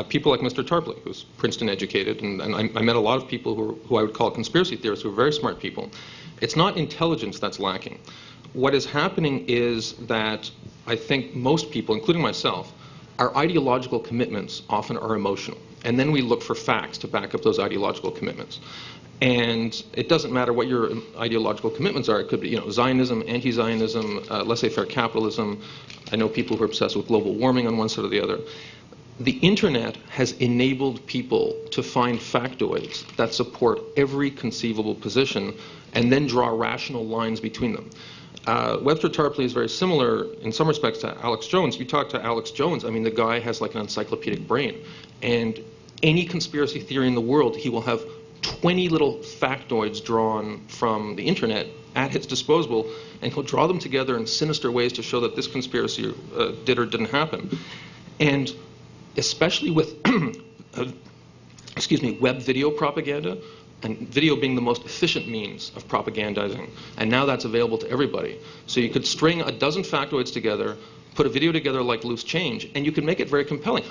People like Mr. Tarpley, who's Princeton educated, and I met a lot of people who I would call conspiracy theorists, who are very smart people. It's not intelligence that's lacking. What is happening is that I think most people, including myself, our ideological commitments often are emotional. And then we look for facts to back up those ideological commitments. And it doesn't matter what your ideological commitments are. It could be, Zionism, anti-Zionism, laissez-faire capitalism. I know people who are obsessed with global warming on one side or the other. The internet has enabled people to find factoids that support every conceivable position and then draw rational lines between them. Webster Tarpley is very similar in some respects to Alex Jones. You talk to Alex Jones, I mean, the guy has like an encyclopedic brain. And any conspiracy theory in the world, he will have 20 little factoids drawn from the internet at his disposal, and he'll draw them together in sinister ways to show that this conspiracy did or didn't happen. And especially with web video propaganda, and video being the most efficient means of propagandizing, and now that's available to everybody. So you could string a dozen factoids together, put a video together like Loose Change, and you can make it very compelling.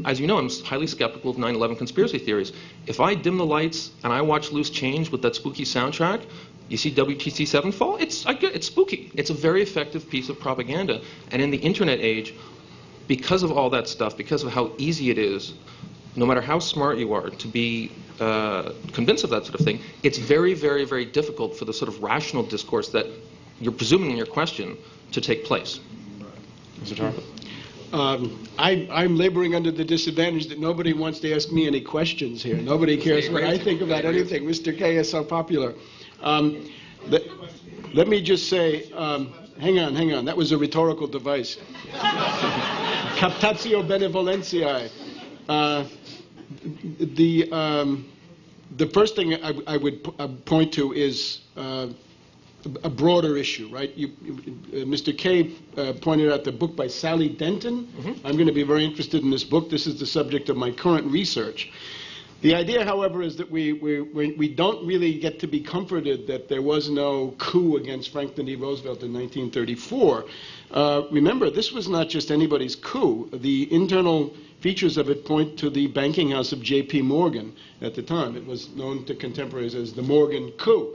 As you know, I'm highly skeptical of 9/11 conspiracy theories. If I dim the lights and I watch Loose Change with that spooky soundtrack, you see WTC-7 fall, it's spooky. It's a very effective piece of propaganda. And in the internet age, because of all that stuff, because of how easy it is, no matter how smart you are, to be convinced of that sort of thing, it's very, very, very difficult for the sort of rational discourse that you're presuming in your question to take place. Mr. Tarpley? I'm laboring under the disadvantage that nobody wants to ask me any questions here. Nobody cares what I think about anything. Mr. K is so popular. Let me just say, hang on. That was a rhetorical device. Captatio benevolentiae. The first thing I would point to is a broader issue, right? Mr. K pointed out the book by Sally Denton. Mm-hmm. I'm going to be very interested in this book. This is the subject of my current research. The idea, however, is that we don't really get to be comforted that there was no coup against Franklin D. Roosevelt in 1934. Remember, this was not just anybody's coup. The internal features of it point to the banking house of J.P. Morgan at the time. It was known to contemporaries as the Morgan coup.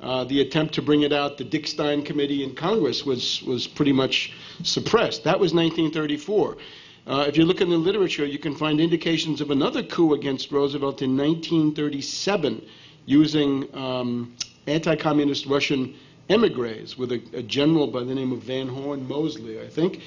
The attempt to bring it out, the Dick Stein Committee in Congress was pretty much suppressed. That was 1934. If you look in the literature, you can find indications of another coup against Roosevelt in 1937 using anti-communist Russian emigres with a general by the name of Van Horn Mosley, I think.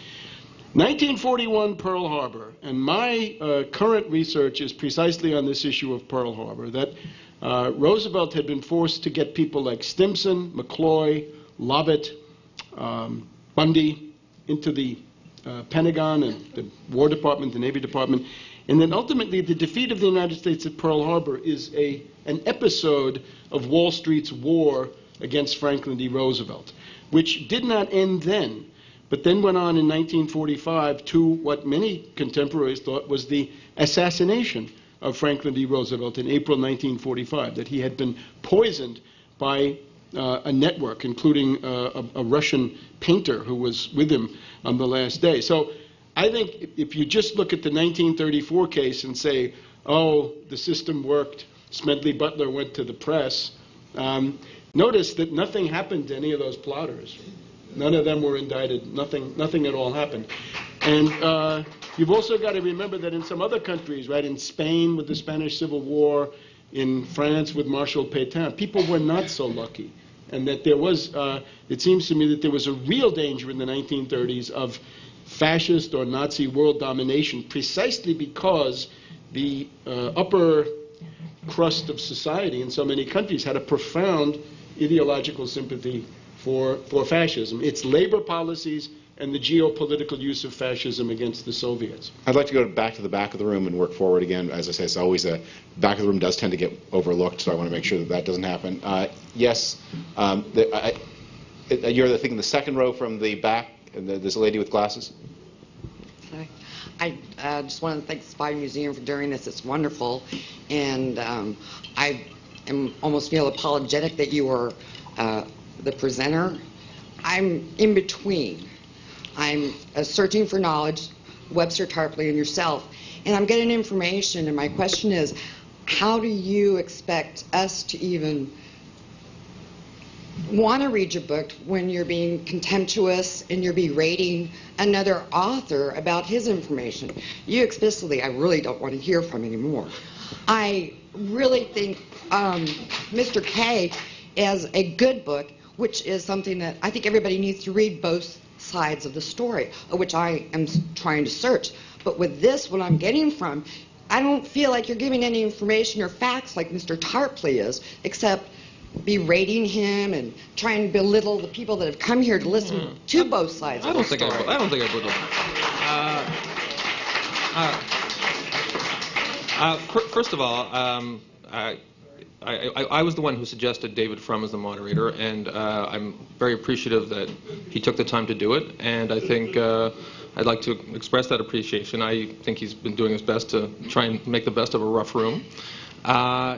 1941, Pearl Harbor. And my current research is precisely on this issue of Pearl Harbor, that Roosevelt had been forced to get people like Stimson, McCloy, Lovett, Bundy into the Pentagon and the War Department, the Navy Department. And then ultimately the defeat of the United States at Pearl Harbor is an episode of Wall Street's war against Franklin D. Roosevelt, which did not end then, but then went on in 1945 to what many contemporaries thought was the assassination of Franklin D. Roosevelt in April 1945, that he had been poisoned by a network, including a Russian painter who was with him on the last day. So I think if you just look at the 1934 case and say, oh, the system worked, Smedley Butler went to the press, notice that nothing happened to any of those plotters. None of them were indicted. Nothing at all happened. And you've also got to remember that in some other countries, right, in Spain with the Spanish Civil War, in France with Marshal Pétain, people were not so lucky. And that there was, it seems to me that there was a real danger in the 1930s of fascist or Nazi world domination, precisely because the upper crust of society in so many countries had a profound ideological sympathy for fascism, its labor policies, and the geopolitical use of fascism against the Soviets. I'd like to go back to the back of the room and work forward again. As I say, it's always the back of the room does tend to get overlooked, so I want to make sure that that doesn't happen. Yes, you're the thing in the second row from the back, and there's a lady with glasses. I just want to thank the Spy Museum for doing this. It's wonderful, and I almost feel apologetic that you were the presenter. I'm in between. I'm searching for knowledge, Webster Tarpley and yourself, and I'm getting information, and my question is, how do you expect us to even want to read your book when you're being contemptuous and you're berating another author about his information? You explicitly, I really don't want to hear from anymore. I really think Mr. K is a good book, which is something that I think everybody needs to read, both sides of the story, which I am trying to search. But with this, what I'm getting from, I don't feel like you're giving any information or facts like Mr. Tarpley is, except berating him and trying to belittle the people that have come here to listen to both sides of the story. I don't think I belittle. First of all, I was the one who suggested David Frum as the moderator, and I'm very appreciative that he took the time to do it, and I think I'd like to express that appreciation. I think he's been doing his best to try and make the best of a rough room.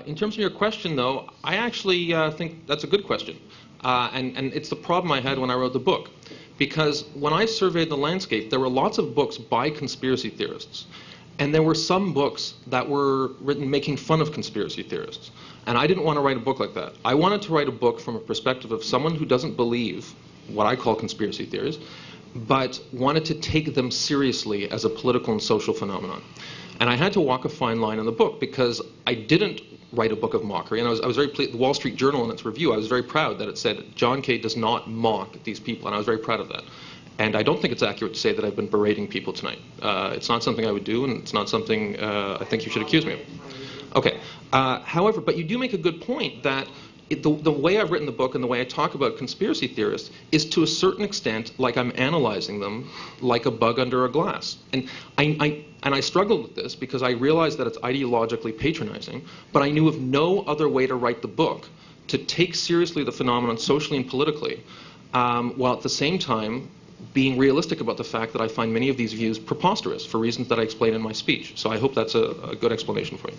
In terms of your question, though, I actually think that's a good question, and it's the problem I had when I wrote the book, because when I surveyed the landscape, there were lots of books by conspiracy theorists, and there were some books that were written making fun of conspiracy theorists. And I didn't want to write a book like that. I wanted to write a book from a perspective of someone who doesn't believe what I call conspiracy theories, but wanted to take them seriously as a political and social phenomenon. And I had to walk a fine line in the book, because I didn't write a book of mockery. And I was very pleased. The Wall Street Journal, in its review, I was very proud that it said, John K. does not mock these people, and I was very proud of that. And I don't think it's accurate to say that I've been berating people tonight. It's not something I would do, and it's not something I think you should accuse me of. Okay. However, but you do make a good point that the way I've written the book and the way I talk about conspiracy theorists is to a certain extent like I'm analyzing them like a bug under a glass. And I struggled with this because I realized that it's ideologically patronizing, but I knew of no other way to write the book to take seriously the phenomenon socially and politically, while at the same time being realistic about the fact that I find many of these views preposterous for reasons that I explain in my speech. So I hope that's a good explanation for you.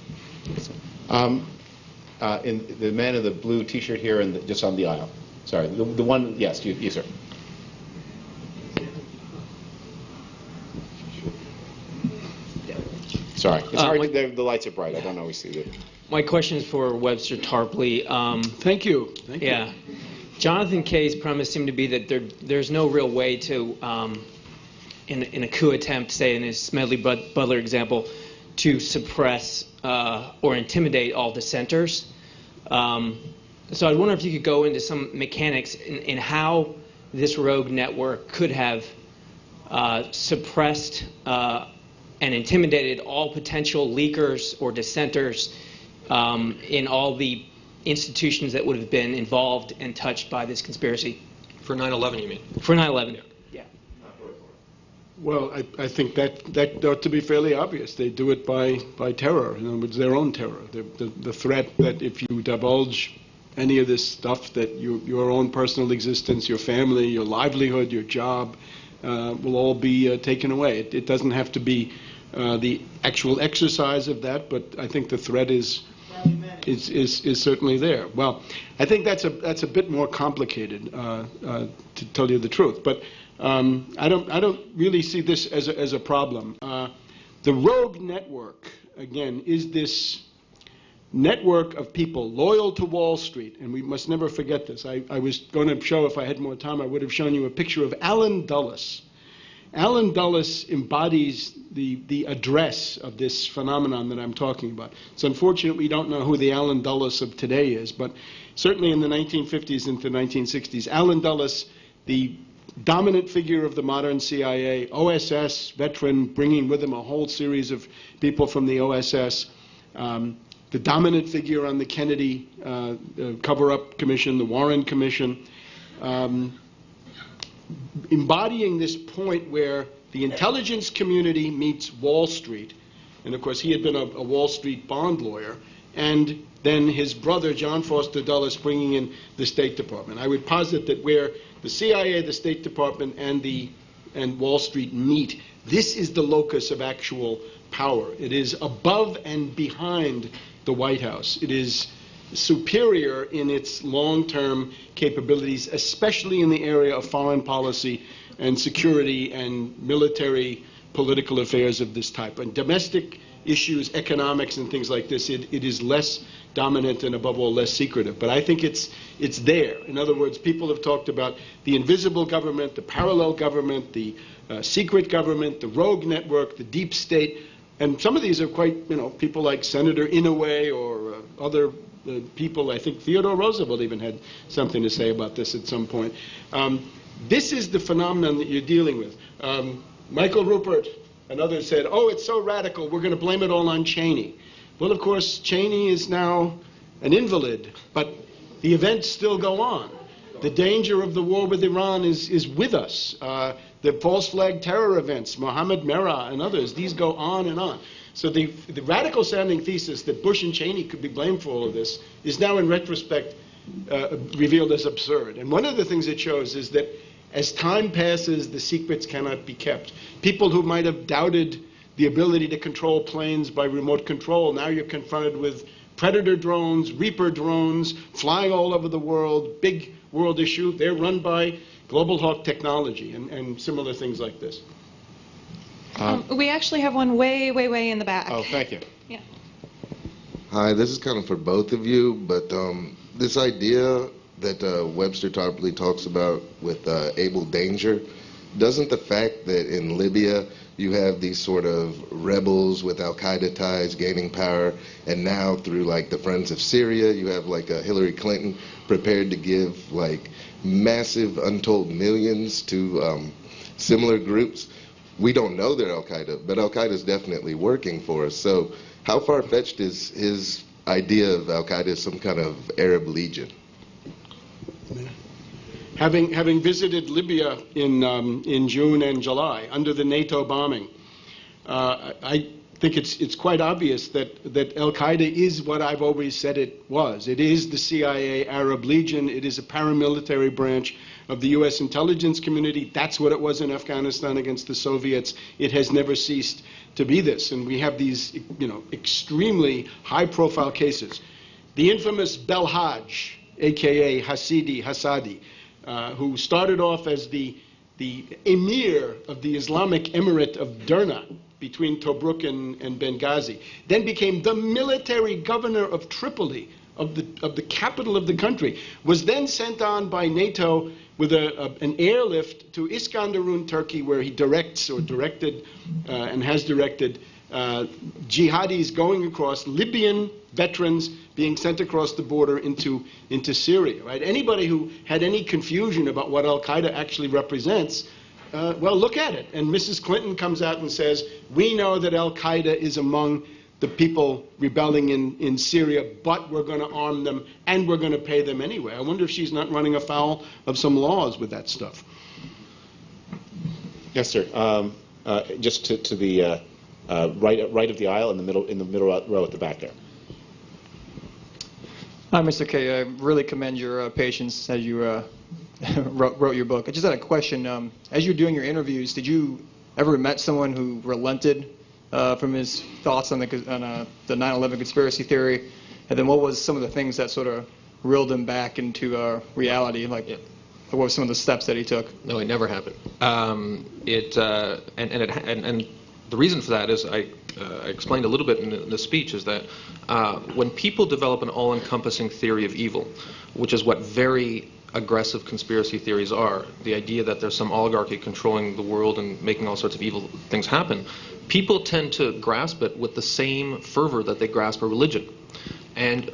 In the man in the blue T-shirt here, and just on the aisle. Sorry, the one. Yes, you sir. Sorry, it's hard. The lights are bright. I don't always see it. My question is for Webster Tarpley. Thank you. Yeah. Jonathan Kay's premise seemed to be that there's no real way to, in a coup attempt, say in his Smedley Butler example, to suppress or intimidate all dissenters. So I wonder if you could go into some mechanics in how this rogue network could have suppressed and intimidated all potential leakers or dissenters in all the institutions that would have been involved and touched by this conspiracy. For 9/11, you mean? For 9/11. Yeah. Well, I think that ought to be fairly obvious. They do it by terror. In other words, their own terror. The threat that if you divulge any of this stuff, that your own personal existence, your family, your livelihood, your job will all be taken away. It doesn't have to be the actual exercise of that, but I think the threat is certainly there. Well, I think that's a bit more complicated, to tell you the truth. But I don't really see this as a problem. The rogue network, again, is this network of people loyal to Wall Street, and we must never forget this. I was going to show, if I had more time, I would have shown you a picture of Allen Dulles. Allen Dulles embodies the address of this phenomenon that I'm talking about. It's unfortunate we don't know who the Allen Dulles of today is, but certainly in the 1950s into 1960s, Allen Dulles, the dominant figure of the modern CIA, OSS veteran, bringing with him a whole series of people from the OSS, the dominant figure on the Kennedy cover-up commission, the Warren Commission, embodying this point where the intelligence community meets Wall Street, and of course he had been a Wall Street bond lawyer, and then his brother John Foster Dulles bringing in the State Department. I would posit that where the CIA, the State Department, and Wall Street meet, this is the locus of actual power. It is above and behind the White House. It is superior in its long-term capabilities, especially in the area of foreign policy and security and military political affairs of this type. And domestic issues, economics and things like this, it is less dominant and above all less secretive. But I think it's there. In other words, people have talked about the invisible government, the parallel government, the secret government, the rogue network, the deep state. And some of these are quite, people like Senator Inouye or other people. I think Theodore Roosevelt even had something to say about this at some point. This is the phenomenon that you're dealing with. Michael Rupert and others said, oh, it's so radical, we're going to blame it all on Cheney. Well, of course, Cheney is now an invalid, but the events still go on. The danger of the war with Iran is with us. The false flag terror events, Mohammed Merah and others, these go on and on. So the radical-sounding thesis that Bush and Cheney could be blamed for all of this is now, in retrospect, revealed as absurd. And one of the things it shows is that as time passes, the secrets cannot be kept. People who might have doubted the ability to control planes by remote control, now you're confronted with Predator drones, Reaper drones, flying all over the world, big world issue. They're run by Global Hawk technology and similar things like this. We actually have one way in the back. Oh, thank you. Yeah. Hi, this is kind of for both of you, but this idea that Webster Tarpley talks about with able danger, doesn't the fact that in Libya you have these sort of rebels with al-Qaeda ties gaining power, and now through like the Friends of Syria, you have like a Hillary Clinton prepared to give like massive untold millions to similar groups. We don't know they're al-Qaeda, but al-Qaeda is definitely working for us. So how far-fetched is his idea of al-Qaeda as some kind of Arab legion? Having visited Libya in June and July under the NATO bombing, I think it's quite obvious that al-Qaeda is what I've always said it was. It is the CIA Arab Legion. It is a paramilitary branch of the U.S. intelligence community. That's what it was in Afghanistan against the Soviets. It has never ceased to be this. And we have these, extremely high-profile cases. The infamous Belhaj, a.k.a. Hassadi, who started off as the emir of the Islamic Emirate of Derna between Tobruk and Benghazi, then became the military governor of Tripoli, of the capital of the country, was then sent on by NATO with an airlift to Iskenderun, Turkey, where he directed and has directed jihadis going across, Libyan veterans being sent across the border into Syria. Right? Anybody who had any confusion about what al-Qaeda actually represents, well, look at it. And Mrs. Clinton comes out and says, we know that al-Qaeda is among the people rebelling in Syria, but we're going to arm them and we're going to pay them anyway. I wonder if she's not running afoul of some laws with that stuff. Yes, sir. Just to the right of the aisle, in the middle row at the back there. Hi, Mr. K. I really commend your patience as you wrote your book. I just had a question. As you're doing your interviews, did you ever met someone who relented from his thoughts on the 9/11 conspiracy theory? And then what was some of the things that sort of reeled him back into reality? Like, what were some of the steps that he took? No, it never happened. And the reason for that is I explained a little bit in the speech, is that when people develop an all-encompassing theory of evil, which is what very aggressive conspiracy theories are, the idea that there's some oligarchy controlling the world and making all sorts of evil things happen, people tend to grasp it with the same fervor that they grasp a religion. And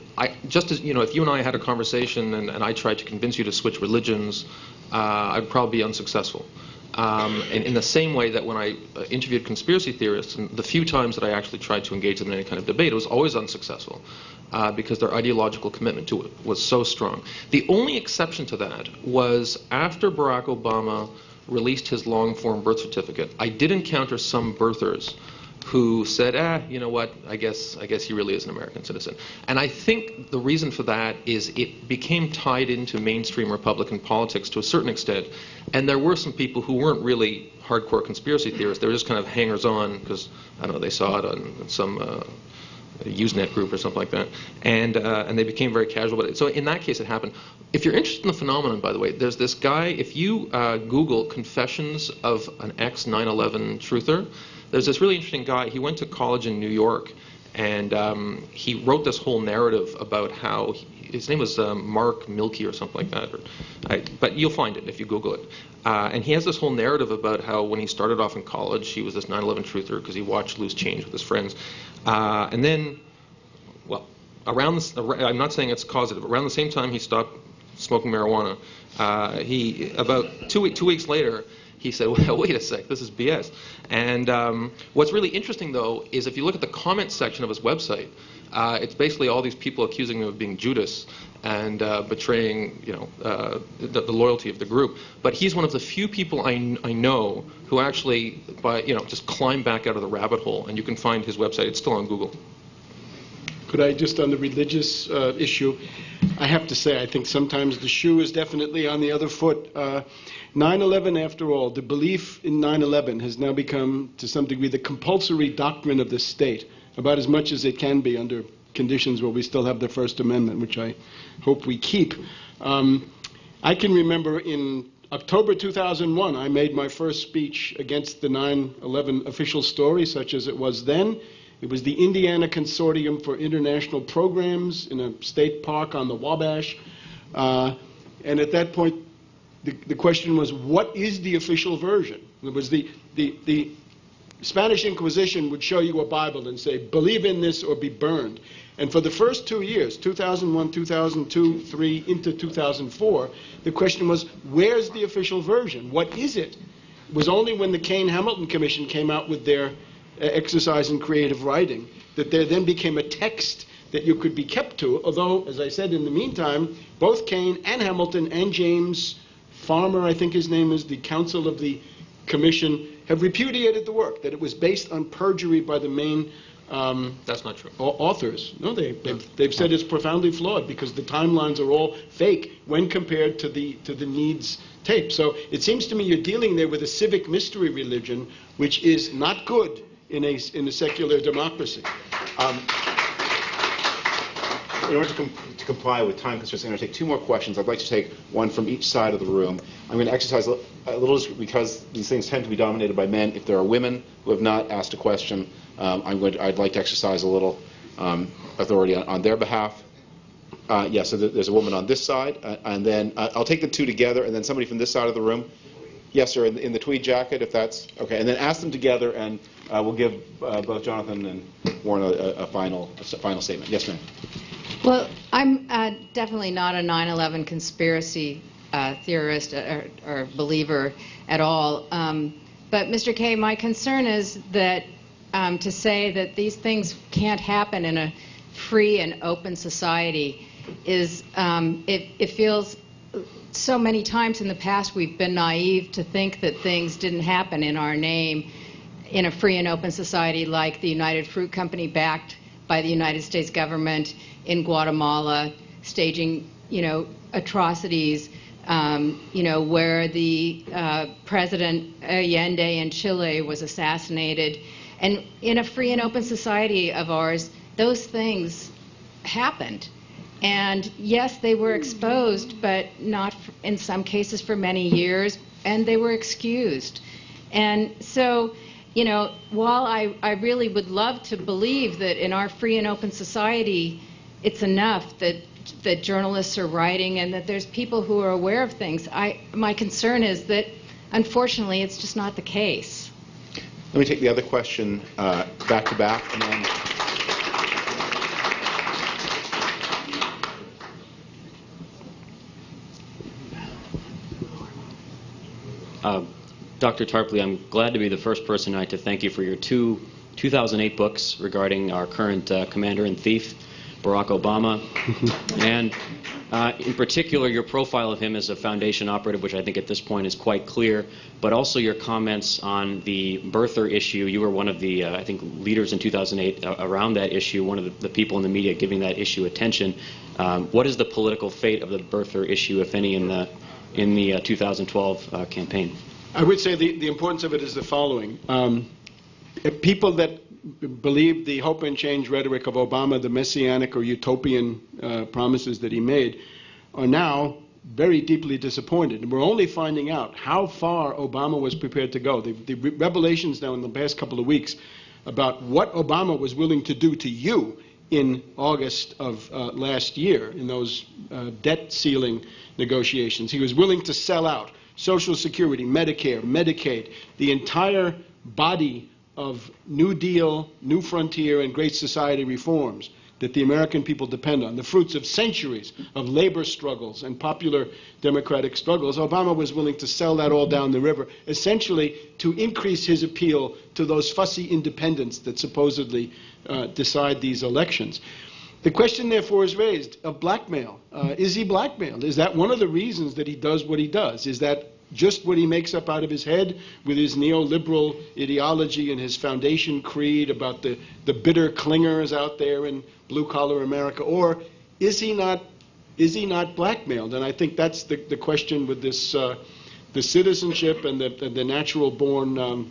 just as, if you and I had a conversation and I tried to convince you to switch religions, I'd probably be unsuccessful. And in the same way that when I interviewed conspiracy theorists, and the few times that I actually tried to engage them in any kind of debate, it was always unsuccessful because their ideological commitment to it was so strong. The only exception to that was after Barack Obama released his long-form birth certificate, I did encounter some birthers who said, you know what, I guess he really is an American citizen. And I think the reason for that is it became tied into mainstream Republican politics to a certain extent, and there were some people who weren't really hardcore conspiracy theorists. They were just kind of hangers-on because, I don't know, they saw it on some Usenet group or something like that, and they became very casual about it. So in that case, it happened. If you're interested in the phenomenon, by the way, there's this guy, if you Google confessions of an ex-9/11 truther, there's this really interesting guy. He went to college in New York, and he wrote this whole narrative about how his name was Mark Milkey or something like that. But you'll find it if you Google it. And he has this whole narrative about how when he started off in college, he was this 9/11 truther because he watched Loose Change with his friends. And then, well, around this, I'm not saying it's causative. Around the same time he stopped smoking marijuana, about two weeks later, he said, well, wait a sec, this is BS. And what's really interesting, though, is if you look at the comments section of his website, it's basically all these people accusing him of being Judas and betraying, the loyalty of the group. But he's one of the few people I know who actually, just climb back out of the rabbit hole. And you can find his website. It's still on Google. Could I just, on the religious issue, I have to say, I think sometimes the shoe is definitely on the other foot. 9/11, after all, the belief in 9/11 has now become, to some degree, the compulsory doctrine of the state, about as much as it can be under conditions where we still have the First Amendment, which I hope we keep. I can remember in October 2001, I made my first speech against the 9/11 official story, such as it was then. It was the Indiana Consortium for International Programs in a state park on the Wabash. And at that point, the question was, what is the official version? It was the Spanish Inquisition would show you a Bible and say, believe in this or be burned. And for the first 2 years, 2001, 2002, 3, into 2004, the question was, where's the official version? What is it? was only when the Kane-Hamilton Commission came out with their exercise in creative writing that there then became a text that you could be kept to, although, as I said, in the meantime, both Kane and Hamilton and James Farmer, I think his name is, the counsel of the commission, have repudiated the work, that it was based on perjury by the main That's not true. authors. No, they've said it's profoundly flawed because the timelines are all fake when compared to the Needs tape. So it seems to me you're dealing there with a civic mystery religion, which is not good in a secular democracy. In order to comply with time constraints, I'm going to take two more questions. I'd like to take one from each side of the room. I'm going to exercise a little, because these things tend to be dominated by men. If there are women who have not asked a question, I'd like to exercise a little authority on their behalf. So there's a woman on this side, and then I'll take the two together, and then somebody from this side of the room. Yes, sir, in the tweed jacket, if that's okay. And then ask them together, and we'll give both Jonathan and Warren a final statement. Yes, ma'am. Well, I'm definitely not a 9/11 conspiracy theorist or believer at all. But, Mr. Kaye, my concern is that to say that these things can't happen in a free and open society is, it feels so many times in the past we've been naive to think that things didn't happen in our name in a free and open society like the United Fruit Company backed by the United States government in Guatemala, staging, atrocities, where the President Allende in Chile was assassinated. And in a free and open society of ours, those things happened. And yes, they were exposed, but not in some cases for many years, and they were excused. And so, while I really would love to believe that in our free and open society, it's enough that journalists are writing and that there's people who are aware of things, my concern is that, unfortunately, it's just not the case. Let me take the other question back to back, and then. Dr. Tarpley, I'm glad to be the first person tonight to thank you for your two 2008 books regarding our current commander and thief, Barack Obama, and in particular your profile of him as a foundation operative, which I think at this point is quite clear, but also your comments on the birther issue. You were one of the, I think, leaders in 2008 around that issue, one of the people in the media giving that issue attention. What is the political fate of the birther issue, if any, in the 2012 campaign? I would say the importance of it is the following. People that believe the hope and change rhetoric of Obama, the messianic or utopian promises that he made, are now very deeply disappointed. And we're only finding out how far Obama was prepared to go. The revelations now in the past couple of weeks about what Obama was willing to do to you in August of last year in those debt ceiling negotiations. He was willing to sell out Social Security, Medicare, Medicaid, the entire body of New Deal, New Frontier, and Great Society reforms that the American people depend on, the fruits of centuries of labor struggles and popular democratic struggles. Obama was willing to sell that all down the river, essentially to increase his appeal to those fussy independents that supposedly decide these elections. The question, therefore, is raised of blackmail. Is he blackmailed? Is that one of the reasons that he does what he does? Is that just what he makes up out of his head with his neoliberal ideology and his foundation creed about the bitter clingers out there in blue-collar America? Or is he not blackmailed? And I think that's the question with this the citizenship and the natural-born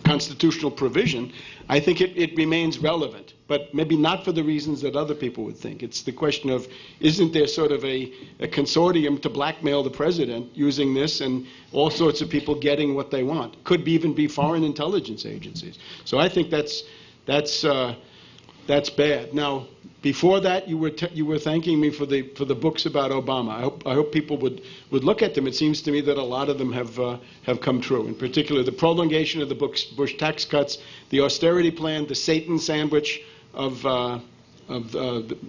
constitutional provision. I think it remains relevant, but maybe not for the reasons that other people would think. It's the question of, isn't there sort of a consortium to blackmail the president using this and all sorts of people getting what they want? Could even be foreign intelligence agencies. So I think that's bad. Now, before that, you were thanking me for the books about Obama. I hope people would look at them. It seems to me that a lot of them have come true. In particular, the prolongation of the Bush tax cuts, the austerity plan, the Satan sandwich of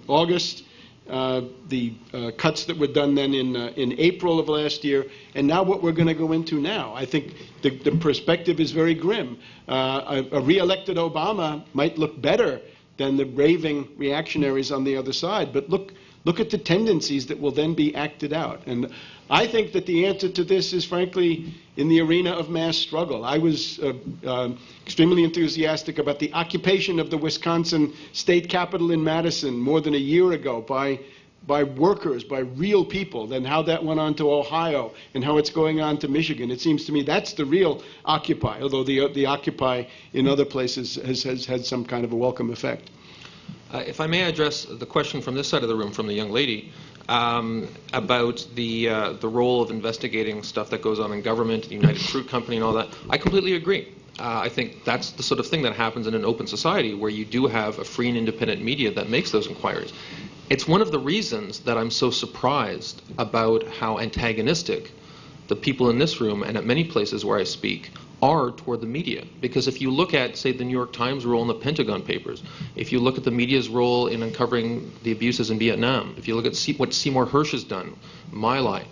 August, the cuts that were done then in April of last year, and now what we're going to go into now. I think the perspective is very grim. A re-elected Obama might look better than the raving reactionaries on the other side, but look at the tendencies that will then be acted out. And I think that the answer to this is, frankly, in the arena of mass struggle. I was extremely enthusiastic about the occupation of the Wisconsin state capitol in Madison more than a year ago by workers, by real people, then how that went on to Ohio and how it's going on to Michigan. It seems to me that's the real Occupy, although the Occupy in other places has had some kind of a welcome effect. If I may address the question from this side of the room, from the young lady, about the role of investigating stuff that goes on in government, the United Fruit Company and all that, I completely agree. I think that's the sort of thing that happens in an open society where you do have a free and independent media that makes those inquiries. It's one of the reasons that I'm so surprised about how antagonistic the people in this room and at many places where I speak are toward the media. Because if you look at, say, the New York Times role in the Pentagon Papers, if you look at the media's role in uncovering the abuses in Vietnam, if you look at what Seymour Hersh has done, My Lai,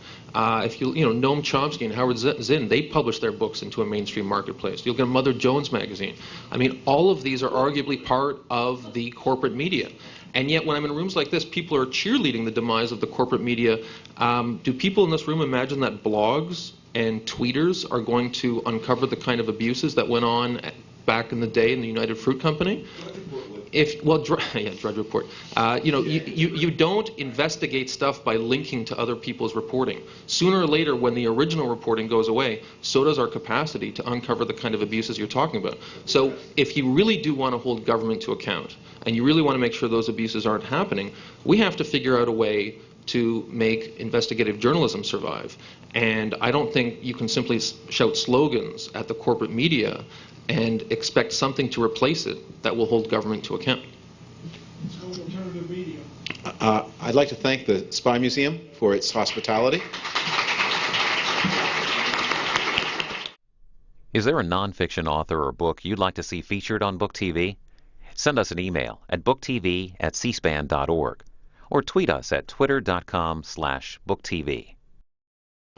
if you know, Noam Chomsky and Howard Zinn, they publish their books into a mainstream marketplace. You'll get Mother Jones magazine. I mean, all of these are arguably part of the corporate media. And yet, when I'm in rooms like this, people are cheerleading the demise of the corporate media. Do people in this room imagine that blogs and tweeters are going to uncover the kind of abuses that went on back in the day in the United Fruit Company? Drudge Report. You know, you don't investigate stuff by linking to other people's reporting. Sooner or later, when the original reporting goes away, so does our capacity to uncover the kind of abuses you're talking about. So if you really do want to hold government to account, and you really want to make sure those abuses aren't happening, we have to figure out a way to make investigative journalism survive. And I don't think you can simply shout slogans at the corporate media and expect something to replace it that will hold government to account. Alternative media. I'd like to thank the Spy Museum for its hospitality. Is there a nonfiction author or book you'd like to see featured on Book TV? Send us an email at booktv@cspan.org or tweet us at twitter.com/booktv.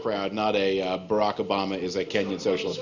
Proud, not a Barack Obama is a Kenyan socialist.